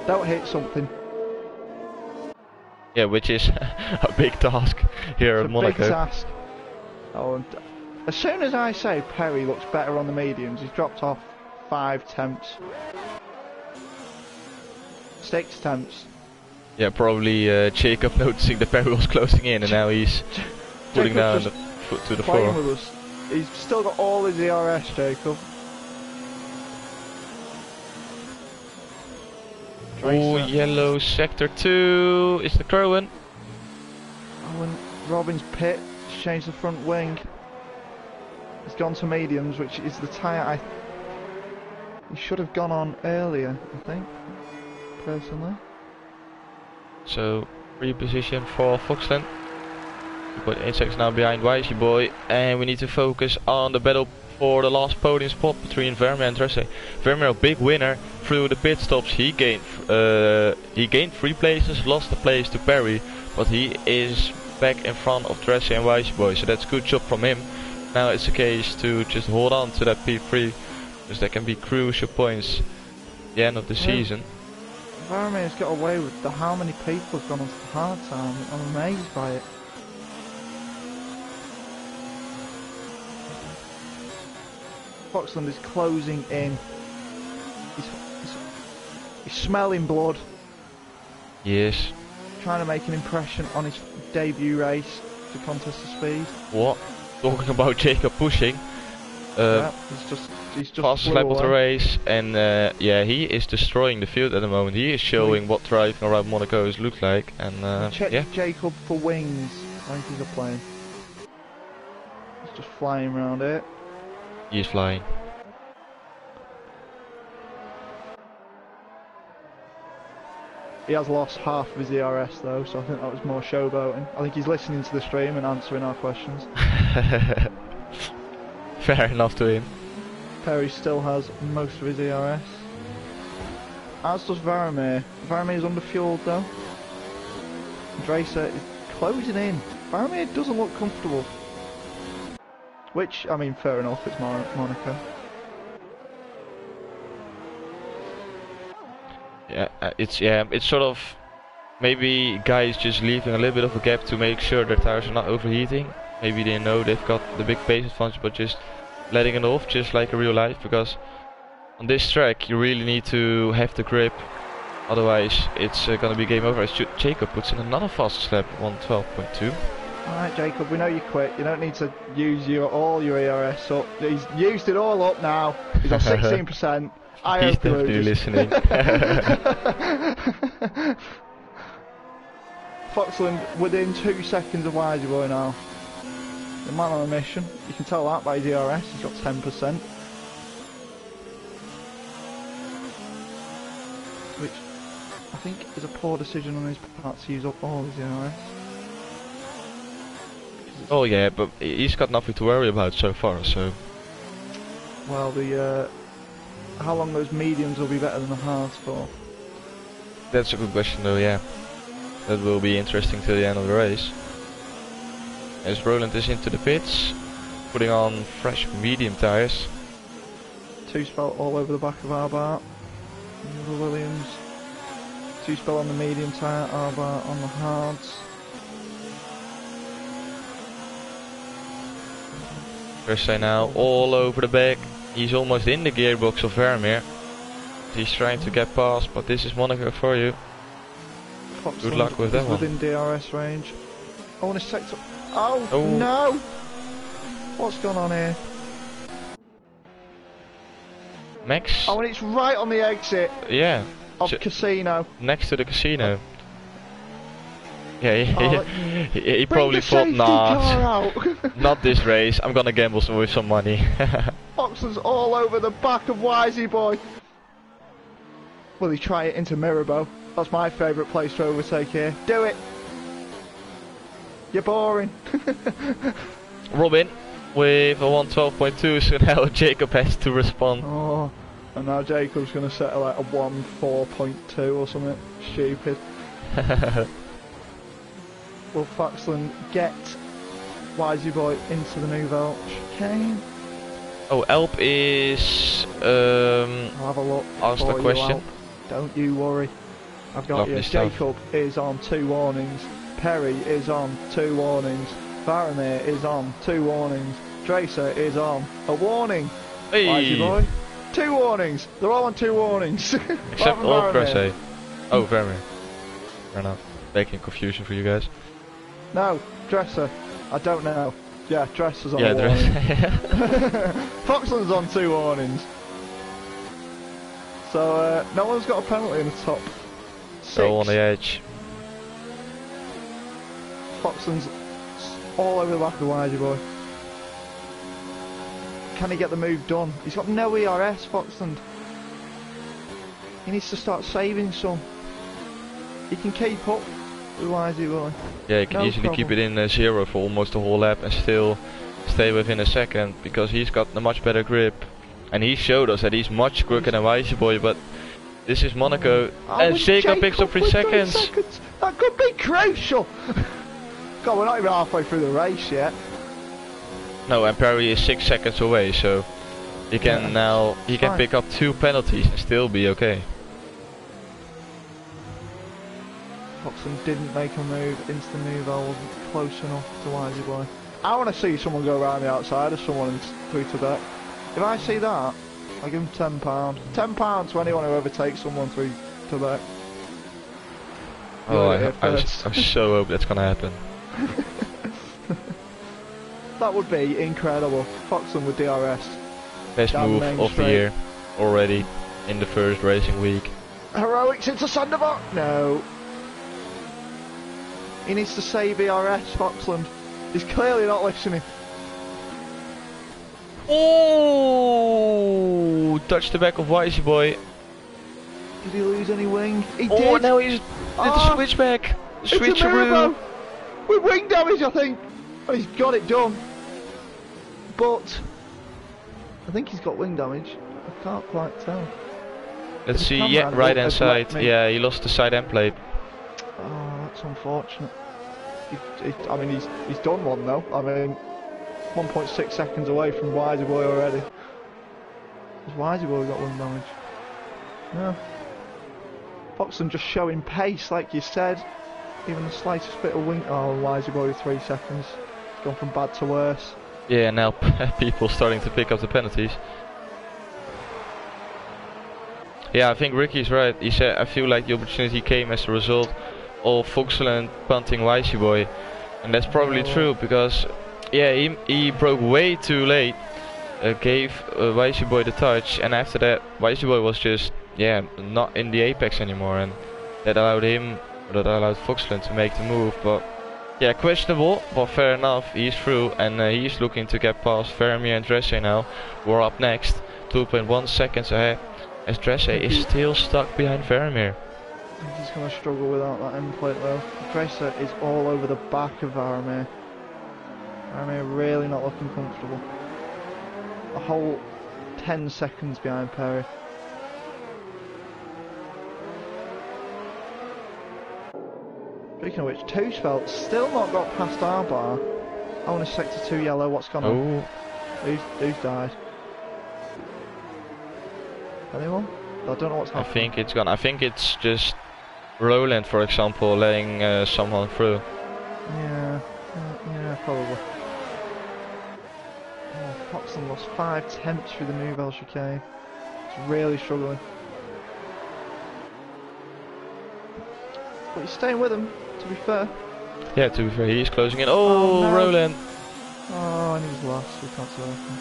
Don't hit something. Yeah, which is a big task here at Monaco. Big task. Oh, and as soon as I say Perry looks better on the mediums, he's dropped off 5 tenths. 6 tenths. Yeah, probably Jacob noticing that Perry was closing in and now he's putting down the foot to the floor. With us. He's still got all his ERS, Jacob. Oh, yellow sector 2 is the Crowan. Oh, and Robin's pit changed the front wing. It's gone to mediums, which is the tyre he should have gone on earlier, I think, personally. So, reposition for Foxland. 2.8 seconds now behind Wisey Boy, and we need to focus on the battle for the last podium spot between Vermeer and Dresse. Vermeer, a big winner through the pit stops. He gained 3 places, lost the place to Perry, but he is back in front of Dresse and Wisey Boy, so that's a good job from him. Now it's a case to just hold on to that P3, because that can be crucial points at the end of the season. Vermeer's got away with how many people have gone onto the hard time. I'm amazed by it. Foxland is closing in. He's smelling blood. Yes. Trying to make an impression on his debut race to contest the speed. What? Talking about Jacob pushing. Yeah, he's just fastest lap of the race, and yeah, he is destroying the field at the moment. He is showing what driving around Monaco looks like, and check yeah. Jacob for wings. I think he's a plane. He's just flying around it. He is flying. He has lost half of his ERS though, so I think that was more showboating. I think he's listening to the stream and answering our questions. Fair enough to him. Perry still has most of his ERS. As does Vermeer. Vermeer is underfueled though. Dresse is closing in. Vermeer doesn't look comfortable. Which, I mean, fair enough, it's Monaco. Yeah, it's sort of maybe guys just leaving a little bit of a gap to make sure their tires are not overheating. Maybe they know they've got the big pace advantage, but just letting it off, just like in real life, because on this track you really need to have the grip, otherwise it's gonna be game over. As Jacob puts in another fastest lap, 112.2. Alright Jacob, we know you quit, you don't need to use all your ERS up. He's used it all up now, he's on 16%. He's definitely listening. Foxland within 2 seconds of Wisey Boy now. The man on a mission. You can tell that by his ERS, he's got 10%. Which I think is a poor decision on his part to use up all his ERS. Oh yeah, but he's got nothing to worry about so far, so... Well, how long those mediums will be better than the hards for? That's a good question though, yeah. That will be interesting till the end of the race. As Roland is into the pits, putting on fresh medium tyres. 2-spell all over the back of Arbart. The Williams. 2-spell on the medium tyre, Arbart on the hards. Dresse now all over the back. He's almost in the gearbox of Vermeer. He's trying to get past, but this is Monaco for you. Foxland good luck with that one. Within DRS range. Oh, and a sector. Oh no! What's going on here? Max? Oh, and it's right on the exit. Yeah. Of casino. Next to the casino. Yeah, he Bring probably the thought, safety nah, car out. not this race. I'm gonna gamble with some money. Foxland's all over the back of Wisey Boy. Will he try it into Mirabeau? That's my favourite place to overtake here. Do it. You're boring. Robin with a 112.2, so now Jacob has to respond. Oh, and now Jacob's going to settle like a 1.4.2 or something stupid. Will Foxland get Wisey Boy into the Nouvelle chicane? Oh, Alp is... I'll have a look. Ask the for you, question. Alp. Don't you worry. I've got Lovely you. stuff. Jacob is on 2 warnings. Perry is on 2 warnings. Varamir is on 2 warnings. Dracer is on a warning. Hey! Wisey Boy. 2 warnings. They're all on 2 warnings. Except Apart all from Varamir. Cressay. Oh, very. Fair enough. Making confusion for you guys. No, Dresser. I don't know. Yeah, Dresser's on Yeah, a warning. Foxland's Foxland's on 2 warnings. So, no one's got a penalty in the top 6. So on the edge. Foxland's all over the back of the Wisey Boy. Can he get the move done? He's got no ERS, Foxland. He needs to start saving some. He can keep up with Wisey Boy. Yeah, you can No easily problem. keep it in 0 for almost the whole lap and still stay within a second, because he's got a much better grip. And he showed us that he's much quicker than Wisey Boy, but this is Monaco. And with Jacob picks up 3 with seconds. That could be crucial. God, we're not even halfway through the race yet. No, and Perry is 6 seconds away, so he can fine. pick up 2 penalties and still be okay. Foxland didn't make a move into the Nouvelle, wasn't close enough to Wisey Boy. I want to see someone go around the outside of someone and through to back. If I see that, I'll give him £10. £10 to anyone who overtakes someone through to back. Oh, I First. so hope that's gonna happen. That would be incredible. Foxland with DRS. Best Down move Main of the Street. year already in the first racing week. Heroics into Sandoval. No. He needs to save ERS, Foxland. He's clearly not listening. Oh, touched the back of Wisey Boy. Did he lose any wing? He Oh, did. now he's did the switchback. It's a Switcheroo. miracle. With wing damage, I think. And he's got it done. But I think he's got wing damage. I can't quite tell. Let's The see, camera yeah, angle right hand has let side. me- Yeah, he lost the side end plate. Oh, that's unfortunate. I mean, he's done one though. I mean, 1.6 seconds away from Wisey Boy already. Has Wisey Boy got wing damage? No. Foxland just showing pace, like you said. Even the slightest bit of wing. Oh, Wisey Boy with 3 seconds. It's gone from bad to worse. Yeah, now people starting to pick up the penalties. Yeah, I think Ricky's right. He said, I feel like the opportunity came as a result of Foxland punting Wisey Boy. And that's probably true, because yeah, he broke way too late. Gave Wisey Boy the touch, and after that Wisey Boy was just not in the apex anymore, and that allowed Foxland to make the move. But yeah, questionable, but fair enough, he's through, and he's looking to get past Vermeer and Dresse now, who are up next, 2.1 seconds ahead, as Dresse is still stuck behind Vermeer. I think he's going to struggle without that end plate though. Dresser is all over the back of Varamir. Varamir really not looking comfortable. A whole 10 seconds behind Perry. Speaking of which, Toosfeld still not got past our bar. I want a sector 2 yellow, what's gone on? Who's died? Anyone? I don't know what's I happening. think it's gone. I think it's just Roland, for example, letting someone through. Yeah, probably. Oh, Foxland lost 5 tenths through the Nouvelle chicane. He's really struggling. But he's staying with him, to be fair. Yeah, to be fair, he's closing in. Oh, no. Roland! Oh, and he's lost, we can't see anything.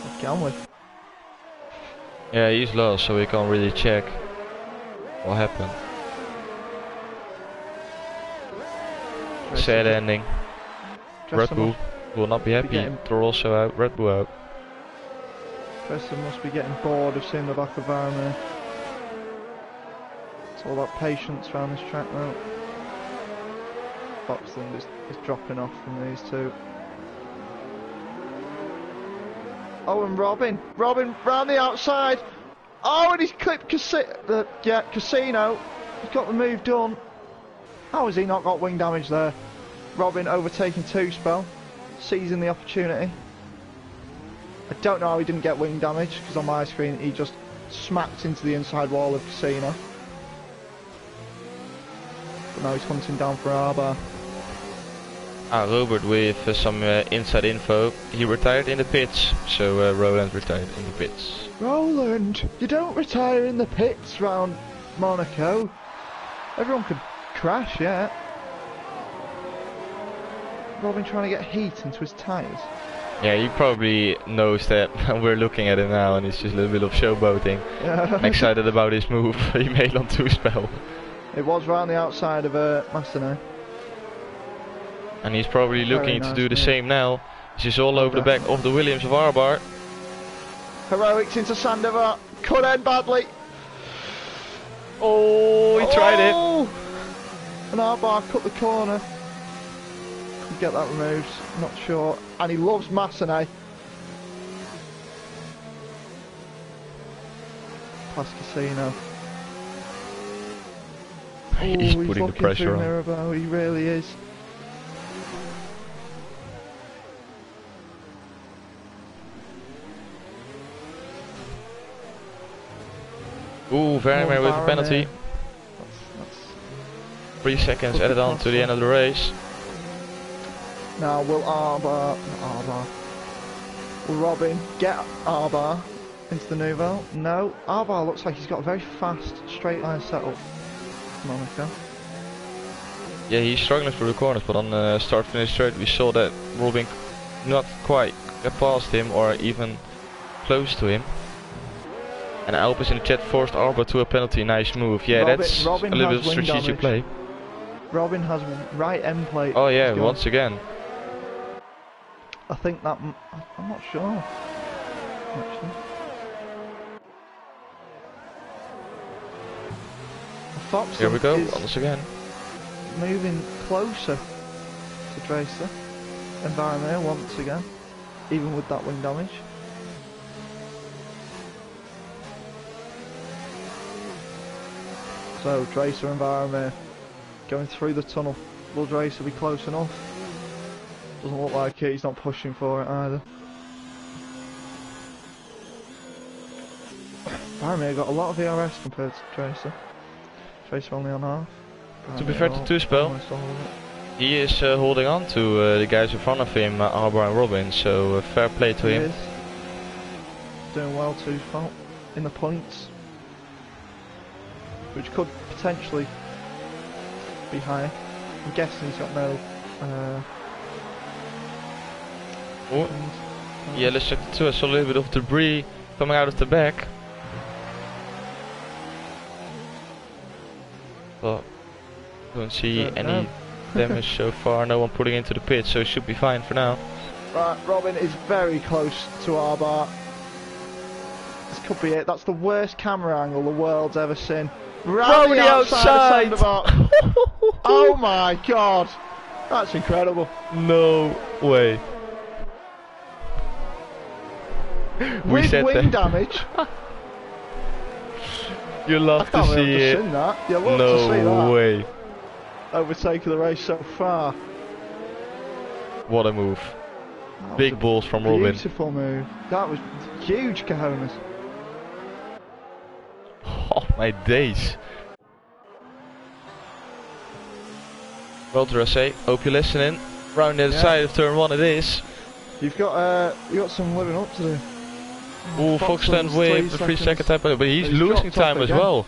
What can we? Yeah, he's lost, so we can't really check what happened. Sad ending. Red Bull will not be happy. getting- They're also out. Red Bull out. Preston must be getting bored of seeing the back of Varamir. It's all about patience around this track now. Foxland is dropping off from these two. Oh, and Robin round the outside. Oh, and he's clipped Casino. He's got the move done. How has he not got wing damage there? Robin overtaking two spell, seizing the opportunity. I don't know how he didn't get wing damage, because on my screen he just smacked into the inside wall of Casino. But now he's hunting down for R-bar. Robert with some inside info. He retired in the pits, so Roland retired in the pits. Roland, you don't retire in the pits round Monaco. Everyone could crash, yeah. Robin trying to get heat into his tyres. Yeah, he probably knows that we're looking at him now and he's just a little bit of showboating. Yeah. I'm excited about his move he made on 2-spell. It was round the outside of Massena. And he's probably looking nice to do the move. same now. He's just all over the back of the Williams of R-bar. Heroics into Sandoval. Could end badly. Oh, he tried it. And R-bar cut the corner. Could get that removed, not sure. And he loves Massena. Past Casino. He's putting the pressure on. Mirabeau, he really is. Ooh, very merry with the penalty. That's 3 seconds added on to the end of the race. Now will will Robin get R-bar into the Nouveau? No, R-bar looks like he's got a very fast straight line setup. Monaco. Yeah, he's struggling through the corners, but on the start-finish straight we saw that Robin not quite get past him or even close to him. And Alpes in the chat forced R-bar to a penalty. Nice move. Yeah, that's a little bit of strategic play. Robin has right end plate. Oh yeah, once again. I think that I'm not sure. Actually, Fox. Here we go. Once again. Moving closer to Tracer. Environment once again, even with that wing damage. So Tracer and Environment going through the tunnel. Will Tracer be close enough? Doesn't look like it. He's not pushing for it either. Environment got a lot of ERS compared to Tracer. Tracer only on half. To be fair to 2-spell, he is holding on to the guys in front of him, R-bar and Robin, so fair play to him. Is doing well to his fault in the points, which could potentially be higher. I'm guessing he's got no. Yeah, let's check the 2. I saw a little bit of debris coming out of the back. But don't see any damage so far. No one putting into the pit, so it should be fine for now. Right, Robin is very close to R-bar. This could be it. That's the worst camera angle the world's ever seen. Round the outside of Sandoval. Oh my god, that's incredible. No way. With wing damage. You love to see it. That. You love to see that. No way. Overtaking the race so far. What a move. Big balls from Robin. Beautiful move. That was huge cojones. Oh my days. Well, Dressé, hope you're listening. Round the other side of turn 1 it is. You've got some living up to do. Ooh, Foxland with the 3-second time, but he's losing time as well.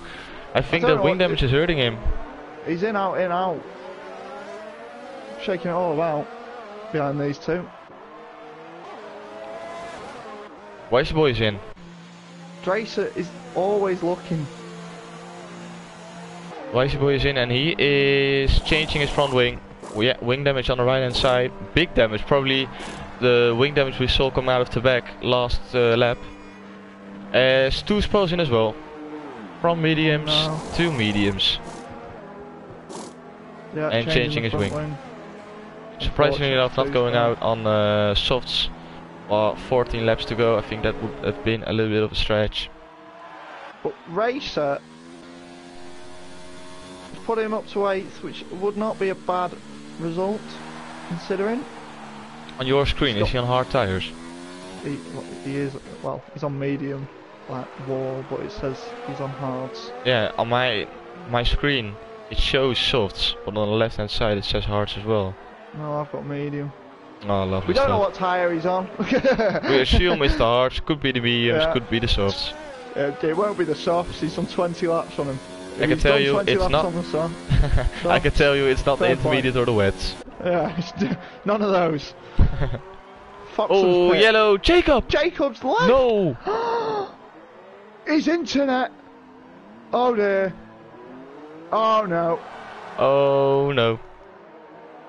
I think that wing damage is hurting him. He's in, out. Shaking it all about behind these two. Wise boy's in. Tracer is always looking. Wise boy is in and he is changing his front wing. Yeah, wing damage on the right hand side. Big damage, probably the wing damage we saw come out of the back last lap. As 2 spells in as well. From mediums to mediums. Yeah, and changing his wing. Surprisingly enough, not going out on softs. 14 laps to go. I think that would have been a little bit of a stretch. But Racer put him up to 8th, which would not be a bad result. considering. On your screen, is he on hard tires? He is, well, he's on medium, like wall, but it says he's on hards. Yeah, on my screen it shows softs, but on the left hand side it says hards as well. No, I've got medium. Oh, lovely We don't stuff. know what tyre he's on. We assume it's the hards, could be the mediums, Yeah. could be the softs. It won't be the softs, he's on 20 laps on him. I can tell you it's not. I can tell you it's not the Fair intermediate or the wets. Yeah, none of those. Oh, pit. yellow, Jacob! Jacob's left! No! His internet! Oh dear. Oh no. Oh no.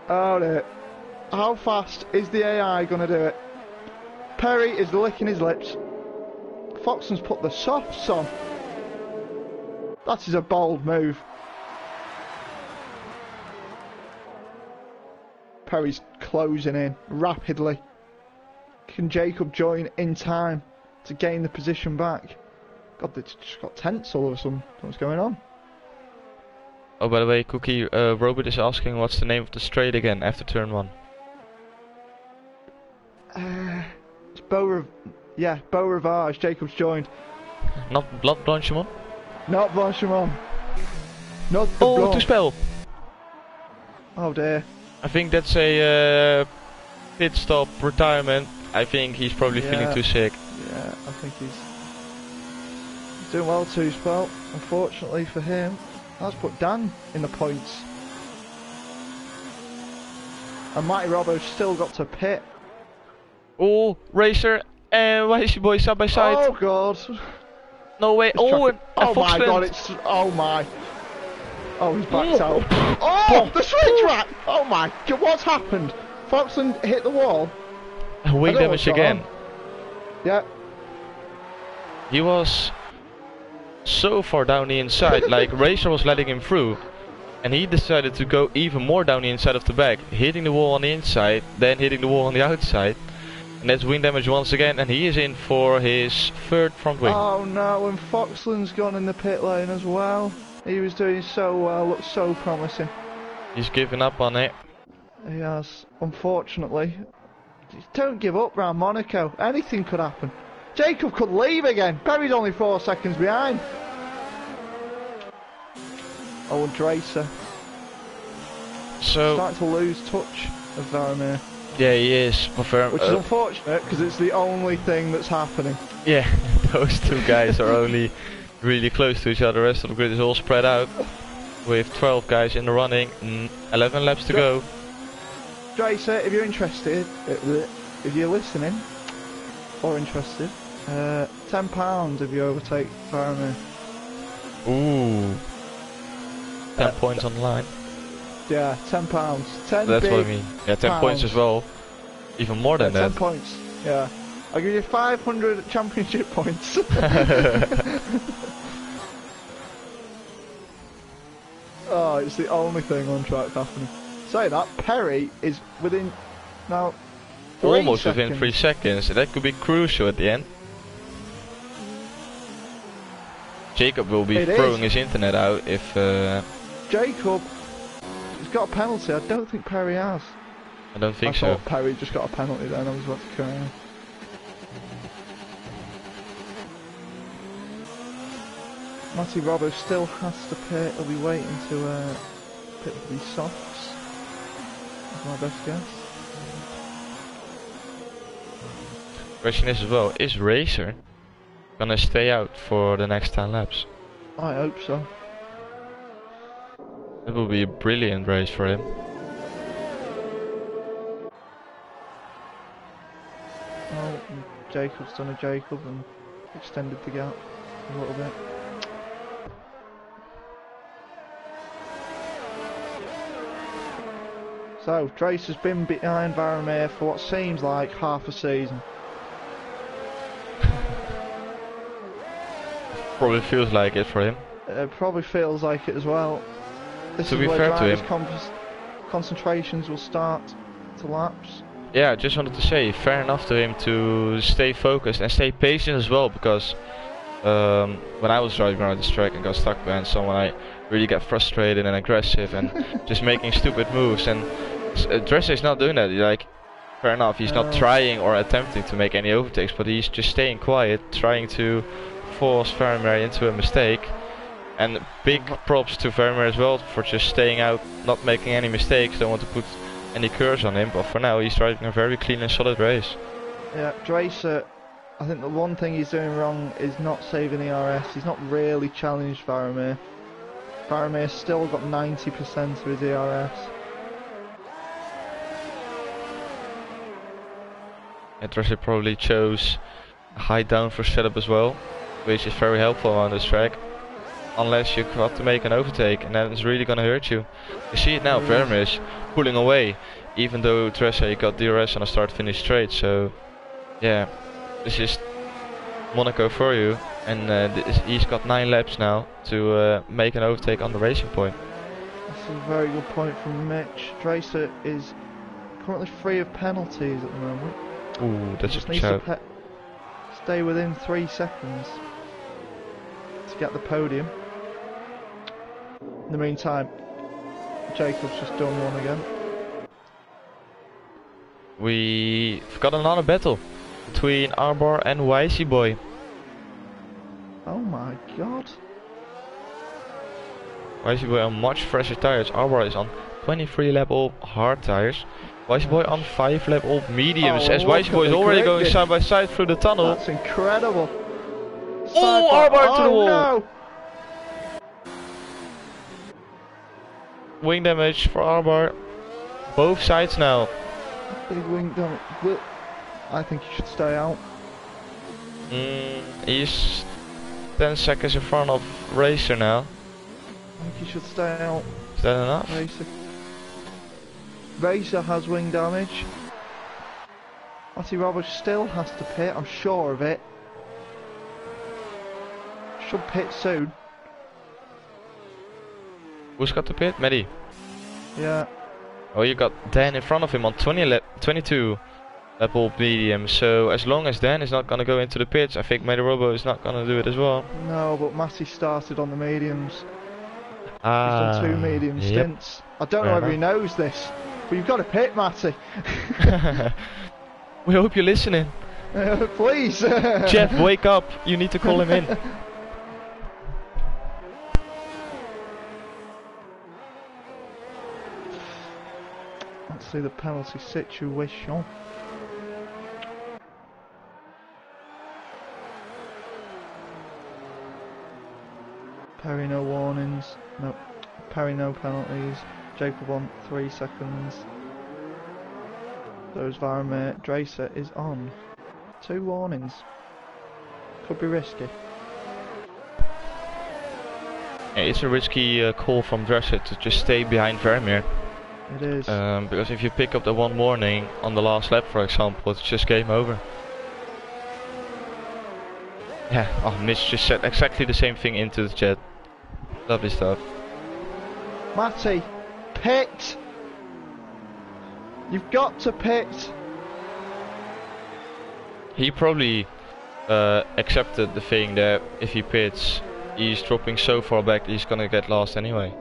Oh dear. How fast is the AI gonna do it? Perry is licking his lips. Foxton's put the softs on. That is a bold move. Perry's closing in rapidly. Can Jacob join in time to gain the position back? God, they just got tense all of a sudden. What's going on? Oh, by the way, Cookie, Robert is asking what's the name of the straight again after turn 1. It's Beau Rivage. Jacob's joined. Not Blood Blanchimont? Not Blanchimont. Not the Oh, Blanc. to spell! Oh dear. I think that's a pit stop retirement. I think he's probably feeling too sick. Yeah, I think he's doing well to spell. Unfortunately for him, that's put Dan in the points. And Matty Robbo's still got to pit. Oh, racer, and why is your boy side by side? Oh god. No way. Oh, and Oh my Foxland. god, it's... Oh my. Oh, he's backed out. Oh, the switch rack! Oh my god, what's happened? Foxland hit the wall. Wing I don't know damage what's going again. on. Yeah. He was so far down the inside, like Racer was letting him through, and he decided to go even more down the inside of the back, hitting the wall on the inside, then hitting the wall on the outside, and that's wing damage once again, and he is in for his third front wing. Oh no, and Foxland's gone in the pit lane as well. He was doing so well, looked so promising. He's given up on it. He has, unfortunately. Don't give up round Monaco, anything could happen. Jacob could leave again, Perry's only 4 seconds behind. Oh, and Dracer. So, Starting to lose touch of Varamir. yeah, he is. Which is unfortunate, because it's the only thing that's happening. Yeah, those two guys are only really close to each other. The rest of the grid is all spread out, with 12 guys in the running, 11 laps to go. Dracer, if you're interested, if you're listening, or interested, £10 if you overtake Varamir. Ooh. 10 points on the line. Yeah, £10. 10 That's big what I mean. Yeah, 10 points as well. Even more than that. 10 points, yeah. I'll give you 500 championship points. Oh, it's the only thing on track happening. Say that, Perry is within now Almost within 3 seconds. That could be crucial at the end. Jacob will be throwing his internet out if... Jacob has got a penalty. I don't think Perry has. I don't think I so. thought Perry just got a penalty then. I was about to cry. Matty Robbo still has to pit. He'll be waiting to pit for these softs. That's my best guess. Question is as well, is Racer gonna stay out for the next 10 laps? I hope so. It will be a brilliant race for him. Well, Jacob's done a Jacob and extended the gap a little bit. So, Trace has been behind Varamir for what seems like half a season. Probably feels like it for him. It probably feels like it as well. This To is be where fair to drivers' concentrations will start to lapse. Yeah, I just wanted to say, fair enough to him to stay focused and stay patient as well, because when I was driving around this track and got stuck behind someone, I really get frustrated and aggressive and just making stupid moves, and Dresser is not doing that. Like, fair enough, he's not trying or attempting to make any overtakes, but he's just staying quiet, trying to force Vermeer into a mistake. And big props to Vermeer as well for just staying out, not making any mistakes. Don't want to put any curves on him, but for now he's driving a very clean and solid race. Yeah, Dresser, I think the one thing he's doing wrong is not saving the RS. He's not really challenged Vermeer. Vermeer's still got 90% of his ERS. Dresser probably chose a high downforce setup as well, which is very helpful on this track. Unless you got to make an overtake, and then it's really gonna hurt you. You see it now, Vermeer is pulling away, even though Dresser got DRS on a start-finish straight. So, yeah, this is Monaco for you, and he's got 9 laps now to make an overtake on the racing point. That's a very good point from Mitch. Dresser is currently free of penalties at the moment. Ooh, that's just a needs shout. to stay within 3 seconds to get the podium. In the meantime, Jacob's just done one again. We've got another battle between Arbor and Wisey Boy. Oh my god. Wisey Boy on much fresher tires. Arbor is on 23 lap old hard tires. Wisey Boy on 5 lap old mediums, as Wisey Boy is already going side by side through the tunnel. That's incredible. Oh, Arbor to the wall. No. Wing damage for Arbor. Both sides now. Big wing damage. I think he should stay out. He's 10 seconds in front of Racer now. I think he should stay out. Is that enough? Racer has wing damage. Matty Roberts still has to pit, I'm sure of it. Should pit soon. Who's got the pit? Maddie. Yeah. Oh, you got Dan in front of him on 22 lap old medium. So as long as Dan is not gonna go into the pits, I think Maddie Robo is not gonna do it as well. No, but Matty started on the mediums. He's Ah, done 2 medium stints. I don't know whether he knows this, but you've got to pit, Matty. We hope you're listening. Please. Jeff, wake up. You need to call him in. Let's see the penalty situation. Perry no warnings. No. Perry no penalties. Jacob on 3 seconds. Those Vermeer. Dresser is on 2 warnings. Could be risky. Yeah, it's a risky call from Dresser to just stay behind Vermeer. It is. Because if you pick up the 1 warning on the last lap, for example, it's just game over. Yeah, oh, Mitch just said exactly the same thing into the chat. Lovely stuff. Matty, pit! You've got to pit! He probably accepted the thing that if he pits, he's dropping so far back he's gonna get lost anyway.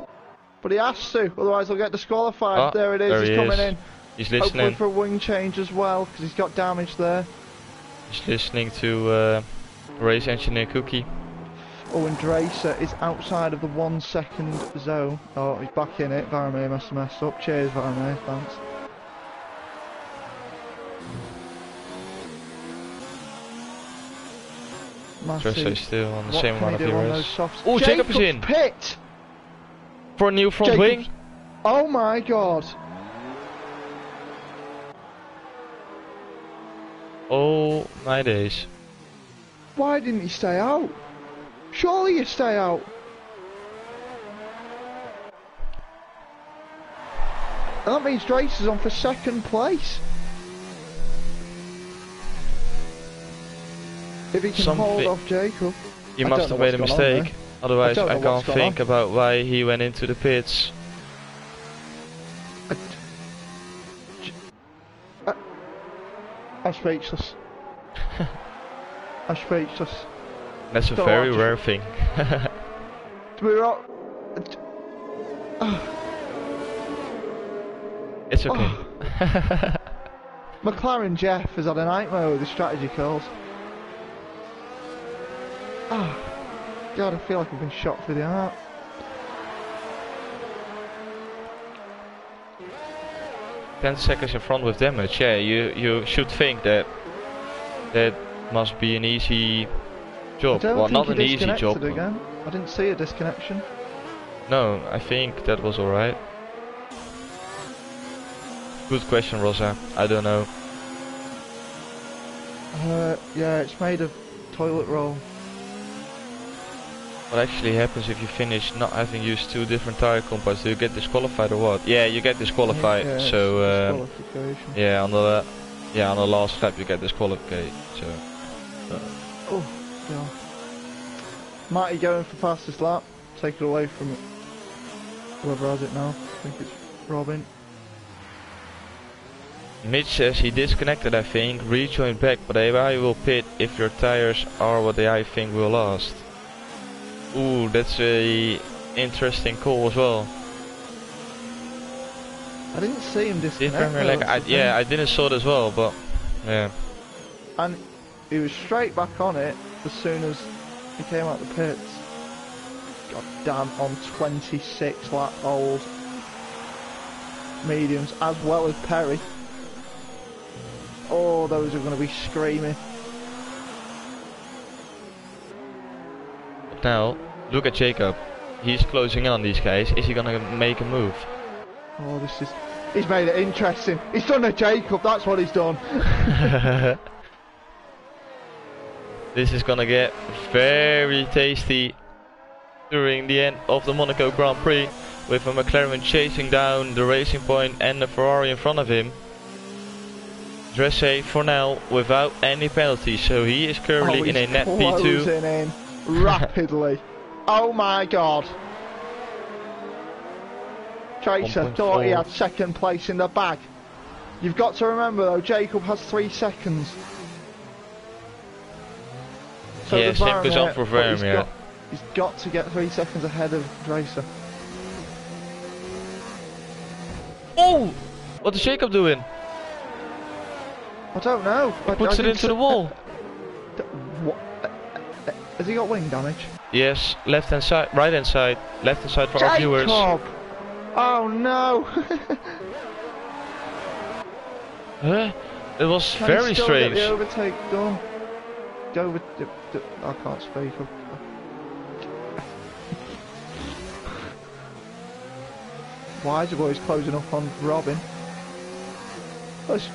But he has to, otherwise he'll get disqualified. Oh, there it is, there he's he coming is. in. He's listening. Hopefully for a wing change as well, because he's got damage there. He's listening to race engineer Cookie. Oh, and Dresser is outside of the 1 second zone. Oh, he's back in it. Vermeer must have messed up. Cheers, Vermeer. Thanks. Dresser is still on the same amount of ERS. Oh, Jacob is in! Pit! For a new front wing! Oh my god! Oh my days. Why didn't he stay out? Surely you stay out. And that means Dresser's on for 2nd place. If he can hold off Jacob. He must have made a mistake. Otherwise I can't think about why he went into the pits. I'm speechless. I'm speechless. That's a very rare thing. It's okay. Oh. McLaren Jeff has had a nightmare with the strategy calls. Ah, God, I feel like I've been shot through the heart. Ten seconds in front with damage. Yeah, you should think that must be an easy job. Well, not an easy job. Again. I didn't see a disconnection. No, I think that was alright. Good question, Rosa. I don't know. Yeah, it's made of toilet roll. What actually happens if you finish not having used 2 different tire compounds? Do you get disqualified or what? Yeah, you get disqualified. Yeah, so yeah, on the last lap you get disqualified. So. Oh, yeah. Matty going for fastest lap. Take it away from whoever has it now. I think it's Robin. Mitch says he disconnected, I think, rejoined back, but AI will pit if your tires are what I think will last. Ooh, that's a interesting call as well. I didn't see him disconnect. I didn't saw it as well, but yeah. And he was straight back on it as soon as he came out the pits. God damn, on 26 lap old mediums as well as Perry. Oh, those are going to be screaming. Now, look at Jacob. He's closing in on these guys. Is he going to make a move? Oh, he's made it interesting. He's done a Jacob, that's what he's done. This is going to get very tasty during the end of the Monaco Grand Prix, with a McLaren chasing down the Racing Point and the Ferrari in front of him. Dressé for now without any penalties, so he is currently in a net P2. In rapidly. Oh my God. Tracer thought he had second place in the bag. You've got to remember though, Jacob has 3 seconds. So yeah, simple on for Vermeer. He's got to get 3 seconds ahead of Tracer. Oh! What is Jacob doing? I don't know. Puts it into the wall. What? Has he got wing damage? Yes, left hand side, right hand side, left hand side for our viewers. Oh no! Huh? It was Can very he still strange. Get the overtake done? I can't speak. Why is the boys closing up on Robin?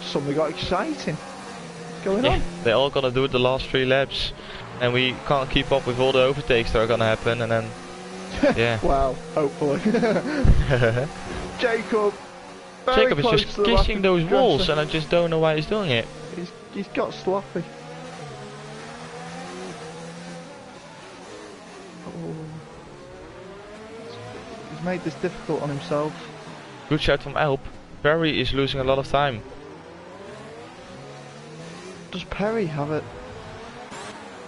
Suddenly got exciting. What's going on? They're all gonna do it the last 3 laps, and we can't keep up with all the overtakes that are gonna happen, and then yeah. Well, hopefully. Jacob is just kissing those walls, and I just don't know why he's doing it. He's got sloppy. Oh. He's made this difficult on himself. Good shot from Alp. Perry is losing a lot of time. Does Perry have it?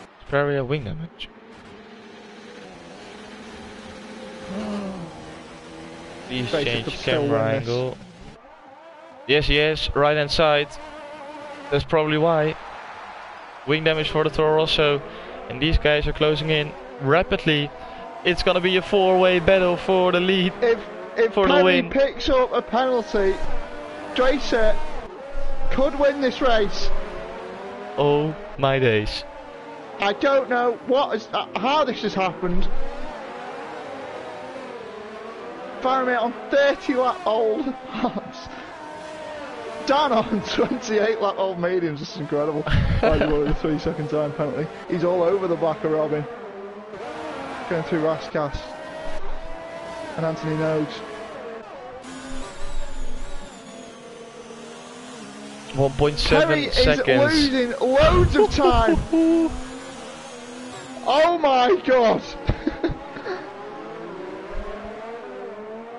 Does Perry have wing damage? Please change camera angle. Yes, yes, right hand side. That's probably why. Wing damage for the Toro Rosso. And these guys are closing in rapidly. It's gonna be a 4-way battle for the lead. If Perry picks up a penalty, Drayset could win this race. Oh my days. I don't know how this has happened. Firing on 30 lap old hards. Dan on 28 lap old mediums, this is incredible. By the way, the 3 second time penalty. He's all over the back of Robin. Going through Raskas. And Anthony Noakes. 1.7 seconds. Perry is losing loads of time. Oh my God.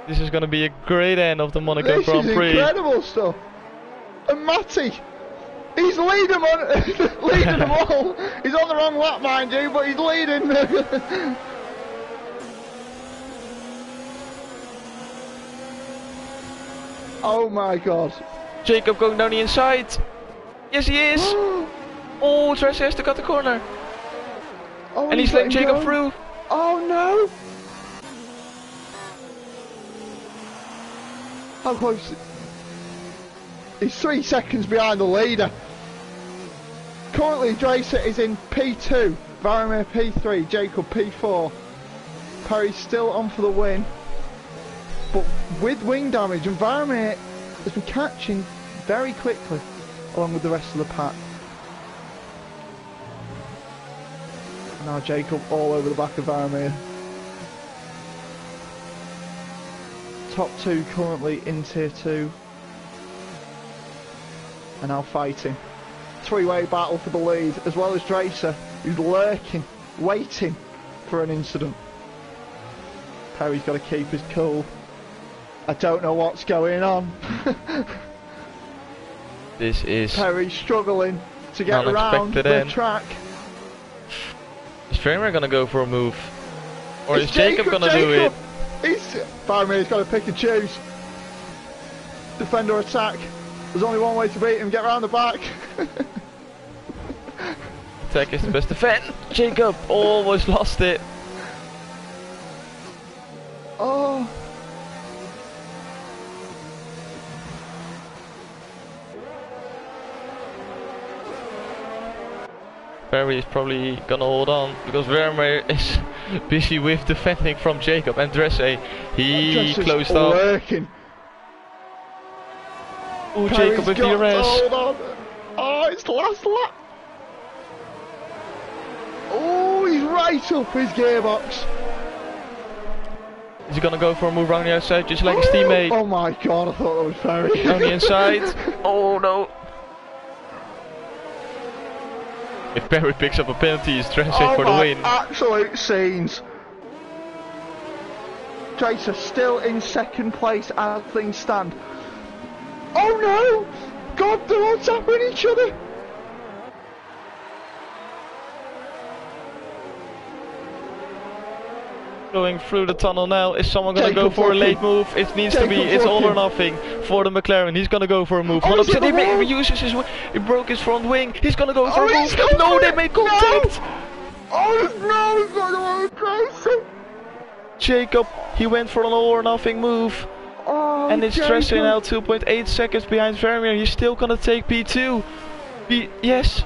This is gonna be a great end of the Monaco Grand Prix. This is incredible stuff. And Matty, he's leading them all. He's on the wrong lap, mind you, but he's leading. Oh my god. Jacob going down the inside. Yes, he is. Oh, Tracy has to cut the corner. Oh, And he's letting Jacob go. through. Oh no. How close? He's 3 seconds behind the leader. Currently, Dracer is in P2, Varamir P3, Jacob P4. Perry's still on for the win, but with wing damage, and Varamir has been catching very quickly along with the rest of the pack. Now Jacob all over the back of Varamir. Top 2 currently in tier 2. And now fighting. 3-way battle for the lead, as well as Dracer, who's lurking, waiting for an incident. Perry's got to keep his cool. I don't know what's going on. This is Perry struggling to get around the track. Is Vermeer gonna go for a move? Or is Jacob gonna do it? Varamir's got to pick and choose. Defend or attack. There's only one way to beat him, get around the back. Attack is the best defense. Jacob almost lost it. Oh. Perry is probably gonna hold on because Vermeer is busy with defending from Jacob, and Dresse, he closed off. Oh, Jacob with DRS. Hold on. Oh, it's the last lap. Oh, he's right up his gearbox. Is he gonna go for a move around the outside just like his teammate? Oh my god, I thought that was Perry. On the inside. Oh no. If Perry picks up a penalty, he's Dresse for the win. Absolute scenes. Tracer still in second place as things stand. Oh no! God, they're all tapping each other! Going through the tunnel now. Is someone gonna go for a late move? It needs to be. It's all or nothing for the McLaren. He's gonna go for a move. 100%. He uses his. He broke his front wing. He's gonna go for a move. No, they made contact. Oh no! He's gonna go crazy. Jacob, he went for an all or nothing move. Oh, and it's Dresse now 2.8 seconds behind Vermeer. He's still gonna take P2. Yes.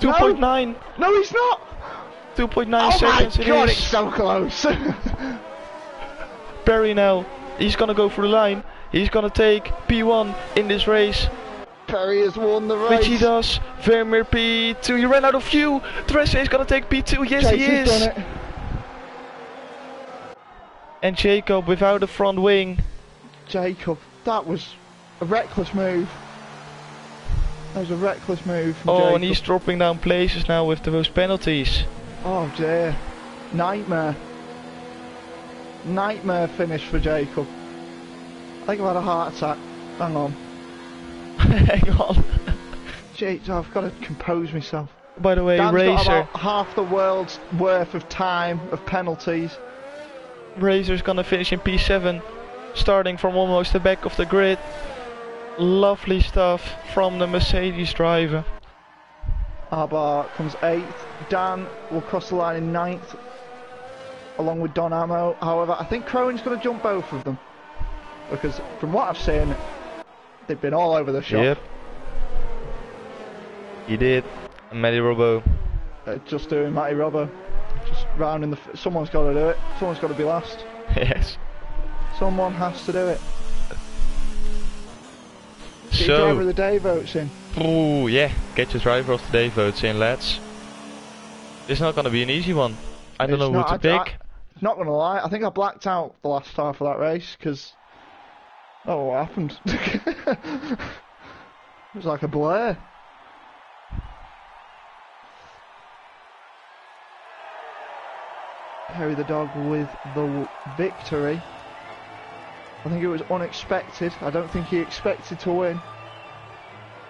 2.9. No, he's not. 2.9 seconds. Oh my god, it's so close. Perry now. He's gonna go for the line. He's gonna take P1 in this race. Perry has won the race. Which he does. Vermeer P2. He ran out of fuel. Dresse is gonna take P2. Yes, he is. Done it. And Jacob without a front wing. Jacob, that was a reckless move. That was a reckless move from Jacob. And he's dropping down places now with those penalties. Oh dear. Nightmare. Nightmare finish for Jacob. I think I've had a heart attack. Hang on. Hang on. Jeez, I've got to compose myself. By the way, Dan's Racer. got about half the world's worth of time of penalties. Razor's gonna finish in P7, starting from almost the back of the grid. Lovely stuff from the Mercedes driver. Arbar comes 8th. Dan will cross the line in 9th, along with Don Amo. However, I think Crowan's going to jump both of them, because from what I've seen, they've been all over the shop. Yep. He did. And Matty Robbo. Just doing Matty Robbo. Just rounding the... Someone's got to do it. Someone's got to be last. Yes. Someone has to do it. Get So... your driver of the day votes in. Oh yeah, get your driver of the day votes in, lads. It's not gonna be an easy one. I don't know who to pick. Not gonna lie, I think I blacked out the last half of that race because... Oh, what happened? It was like a blur. Harry the dog with the victory. I think it was unexpected. I don't think he expected to win.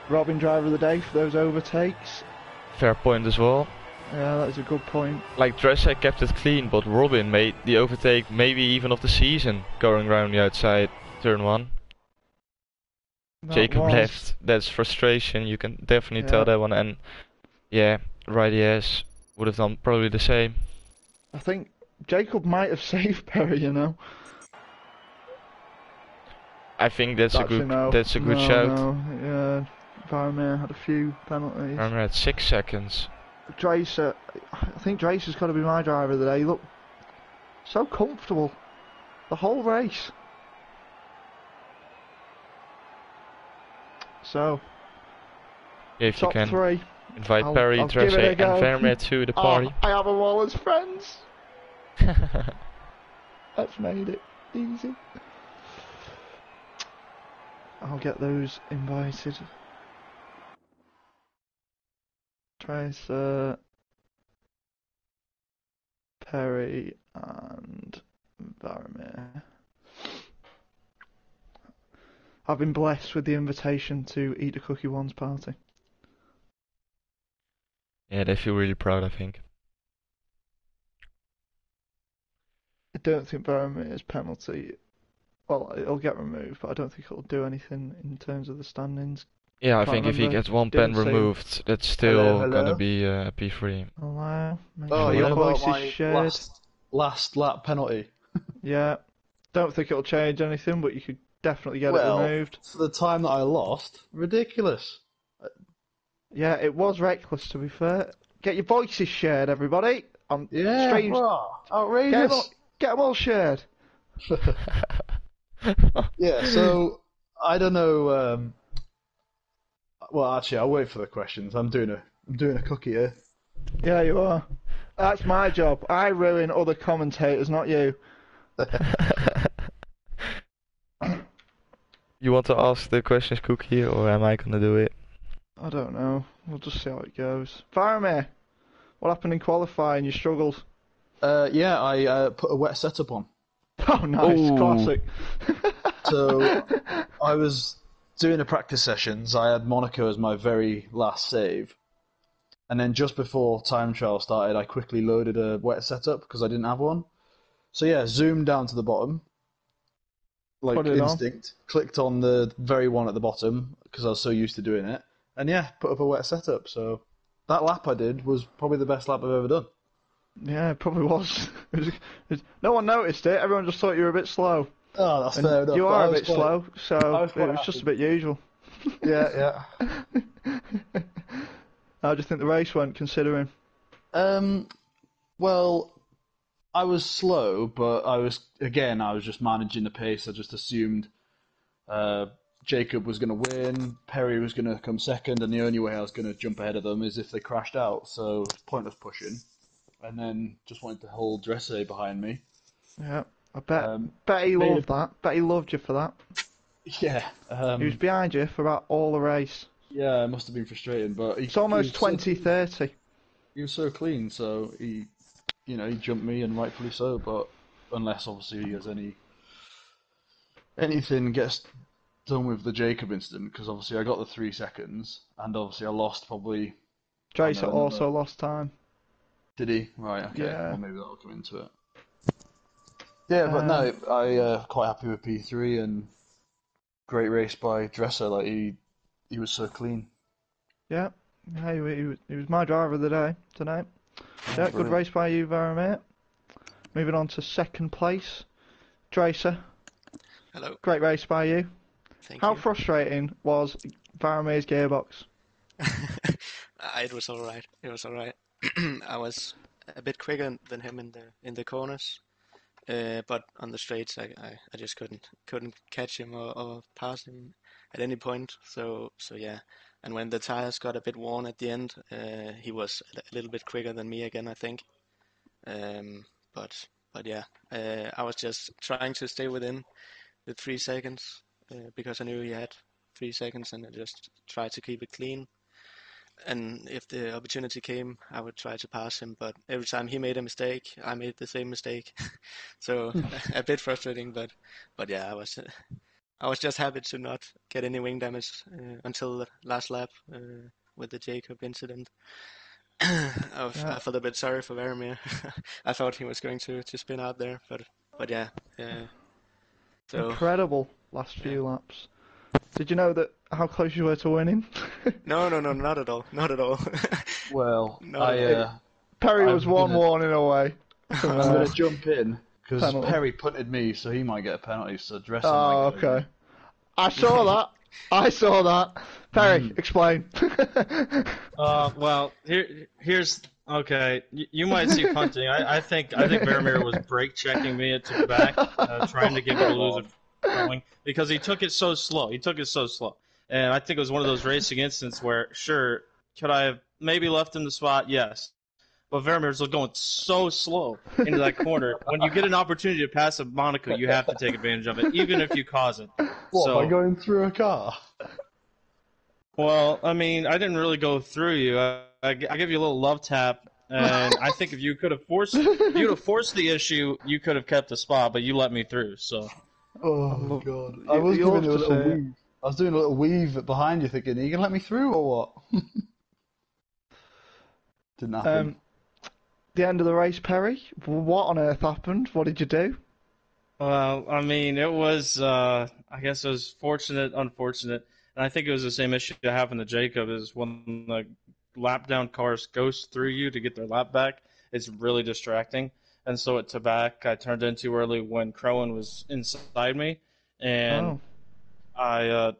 Robin driver of the day for those overtakes. Fair point as well. Yeah, that is a good point. Like Dresse kept it clean, but Robin made the overtake maybe even of the season going around the outside turn 1. That Jacob was. left. That's frustration. You can definitely tell Yeah. that one. And yeah, right, yes, would have done probably the same. I think Jacob might have saved Perry, you know. I think that's a Actually, good no. that's a good No, shout. no. Yeah. Varmir had a few penalties. Remember at 6 seconds. Dracer, I think Dracer's got to be my driver of the day. He looked so comfortable the whole race. So, If you top can three. invite I'll Perry, give it Dresse, a and go. Vermeer to the Oh, party. I have them all as friends. That's made it easy. I'll get those invited. Tracer, Perry, and Varamir. I've been blessed with the invitation to Eat the Cookie One's party. Yeah, they feel really proud, I think. I don't think Varamir's penalty, well, it'll get removed, but I don't think it'll do anything in terms of the standings. Yeah, I Can't think if he remember. gets one pen Didn't see. removed, that's Hello, still gonna hello. be P3. Allow. Make Oh, sure you're the on about voice is my shared. last lap penalty. Yeah. Don't think it'll change anything, but you could definitely get it Well, removed. for the time that I lost, ridiculous. Yeah, it was reckless, to be fair. Get your voices shared, everybody. Yeah, Streams. wow, Get 'em outrageous. all, get 'em all shared. Yeah, so I don't know. Well, actually, I'll wait for the questions. I'm doing a cookie here. Yeah, you are. That's my job. I ruin other commentators, not you. You want to ask the questions, Cookie, or am I gonna do it? I don't know. We'll just see how it goes. Faramir, what happened in qualifying? You struggled. Yeah, I put a wet setup on. Oh, nice. Ooh. Classic. So I was doing the practice sessions. I had Monaco as my very last save. And then just before time trial started, I quickly loaded a wet setup because I didn't have one. So yeah, zoomed down to the bottom, like Put it on. instinct. Clicked on the very one at the bottom because I was so used to doing it. And yeah, put up a wet setup. So that lap I did was probably the best lap I've ever done. Yeah, it probably was. No one noticed it. Everyone just thought you were a bit slow. Oh, that's And fair enough. you but are I a was bit quite- slow, so I was it quite was just happy. a bit usual. Yeah, How do you think the race went, considering? yeah. Well, I was slow, but I was just managing the pace. I just assumed Jacob was going to win, Perry was going to come second, and the only way I was going to jump ahead of them is if they crashed out. So it's pointless pushing. And then just wanted to hold Dresse behind me. Yeah, I bet. Um, Bet he made loved that. Bet he loved you for that. Yeah, He was behind you for about all the race. yeah, it must have been frustrating, but It's almost 20-30. He was so clean, so he jumped me, and rightfully so. But unless obviously he has anything gets done with the Jacob incident, because obviously I got the 3 seconds, and obviously I lost probably. Dracer another- also lost time. Did he? Right. Okay. Yeah. Well, maybe that'll come into it. Yeah, but no, I quite happy with P3 and great race by Dresser. Like he was so clean. Yeah, he was my driver of the day tonight. Yeah, good brilliant. race by you, Varamir. Moving on to second place, Dracer. Hello, Great race by you. thank How you. frustrating was Varamir's gearbox? It was all right. It was all right. I was a bit quicker than him in the corners, but on the straights I just couldn't catch him or pass him at any point. So yeah. And when the tires got a bit worn at the end, he was a little bit quicker than me again, I think. But yeah, I was just trying to stay within the 3 seconds because I knew he had 3 seconds, and I just tried to keep it clean. And if the opportunity came, I would try to pass him. But every time he made a mistake, I made the same mistake. So a bit frustrating, but yeah, I was just happy to not get any wing damage until the last lap with the Jacob incident. I felt a bit sorry for Verimir. I thought he was going to spin out there, but yeah. So Incredible last few laps. Did you know that how close you were to winning? No, not at all. Not at all. Well, Not at all. Perry was I'm one gonna- warning away. I'm going to jump in because Penalty. Perry punted me, so he might get a penalty. So Dresser Oh, might get okay. I saw that. I saw that. Perry, explain. Well, here's okay. You might see punting. I think Vermeer was brake checking me at the back, trying to get me to lose it going because he took it so slow. And I think it was one of those racing instances where, sure, could I have maybe left him the spot? Yes. But Vermeer's going so slow into that corner. When you get an opportunity to pass a Monaco, you have to take advantage of it, even if you cause it. What, by going through a car? Well, I mean, I didn't really go through you. I give you a little love tap, and I think if you'd have forced the issue, you could have kept the spot, but you let me through. So. Oh God! I was doing a little weave. I was doing a little weave behind you, thinking, "Are you gonna let me through or what?" Didn't happen. The end of the race, Perry. What on earth happened? What did you do? Well, I mean, it was. I guess it was fortunate, unfortunate, and I think it was the same issue that happened to Jacob. Is when the lap down cars goes through you to get their lap back, it's really distracting. And so at Tabac, I turned in too early when Crowan was inside me, and I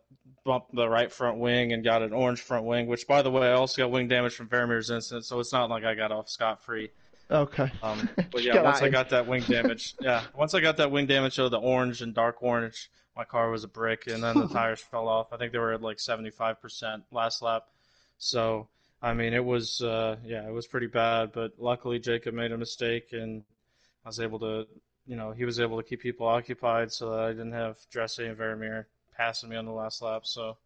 bumped the right front wing and got an orange front wing, which, by the way, I also got wing damage from Vermeer's incident, so it's not like I got off scot-free. Okay. But yeah, once I got that wing damage, so the orange and dark orange, my car was a brick, and then the tires fell off. I think they were at like 75% last lap. So, I mean, it was, it was pretty bad, but luckily Jacob made a mistake, and I was able to, he was able to keep people occupied so that I didn't have Dressy and Vermeer passing me on the last lap. So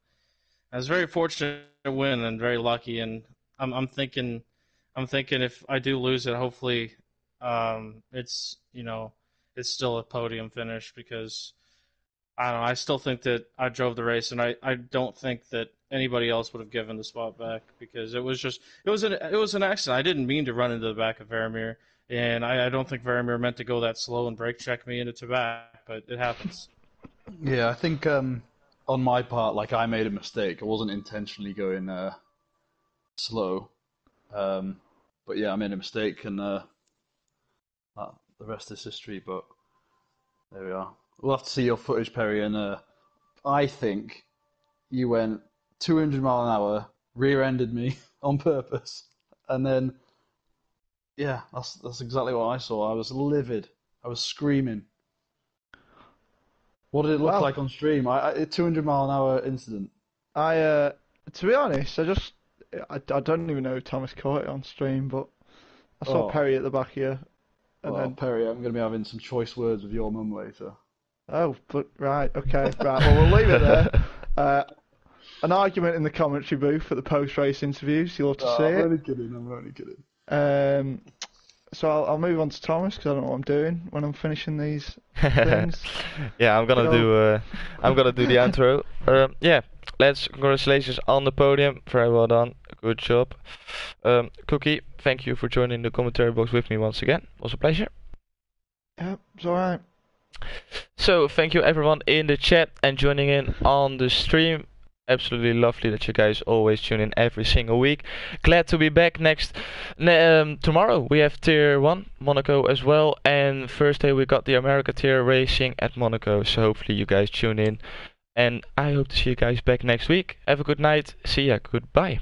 I was very fortunate to win and very lucky, and I'm thinking if I do lose it, hopefully it's still a podium finish because I don't know. I still think that I drove the race, and I don't think that anybody else would have given the spot back because it was an accident. I didn't mean to run into the back of Vermeer, and I don't think Vermeer meant to go that slow and brake check me into Tabac, but it happens. Yeah, I think on my part, like I made a mistake. I wasn't intentionally going slow. But yeah, I made a mistake, and the rest is history. But there we are. We'll have to see your footage, Perry. And I think you went 200 mile an hour, rear-ended me on purpose, and then yeah, that's exactly what I saw. I was livid. I was screaming. What did it look like on stream? A 200 mile an hour incident. To be honest, I don't even know if Thomas caught it on stream, but I saw Perry at the back here. And then Perry, I'm going to be having some choice words with your mum later. Oh, but right, okay, right. Well, we'll leave it there. An argument in the commentary booth at the post-race interviews. You'll have to see it. I'm only kidding. So I'll move on to Thomas because I don't know what I'm doing when I'm finishing these things. Yeah, I'm gonna do the outro. Congratulations on the podium. Very well done. Good job. Cookie, thank you for joining the commentary box with me once again. It was a pleasure. Yeah, it's alright. So thank you everyone in the chat and joining in on the stream. Absolutely lovely that you guys always tune in every single week. Glad to be back tomorrow. We have Tier 1 Monaco as well, and Thursday we got the America Tier racing at Monaco. So hopefully you guys tune in, and I hope to see you guys back next week. Have a good night. See ya. Goodbye.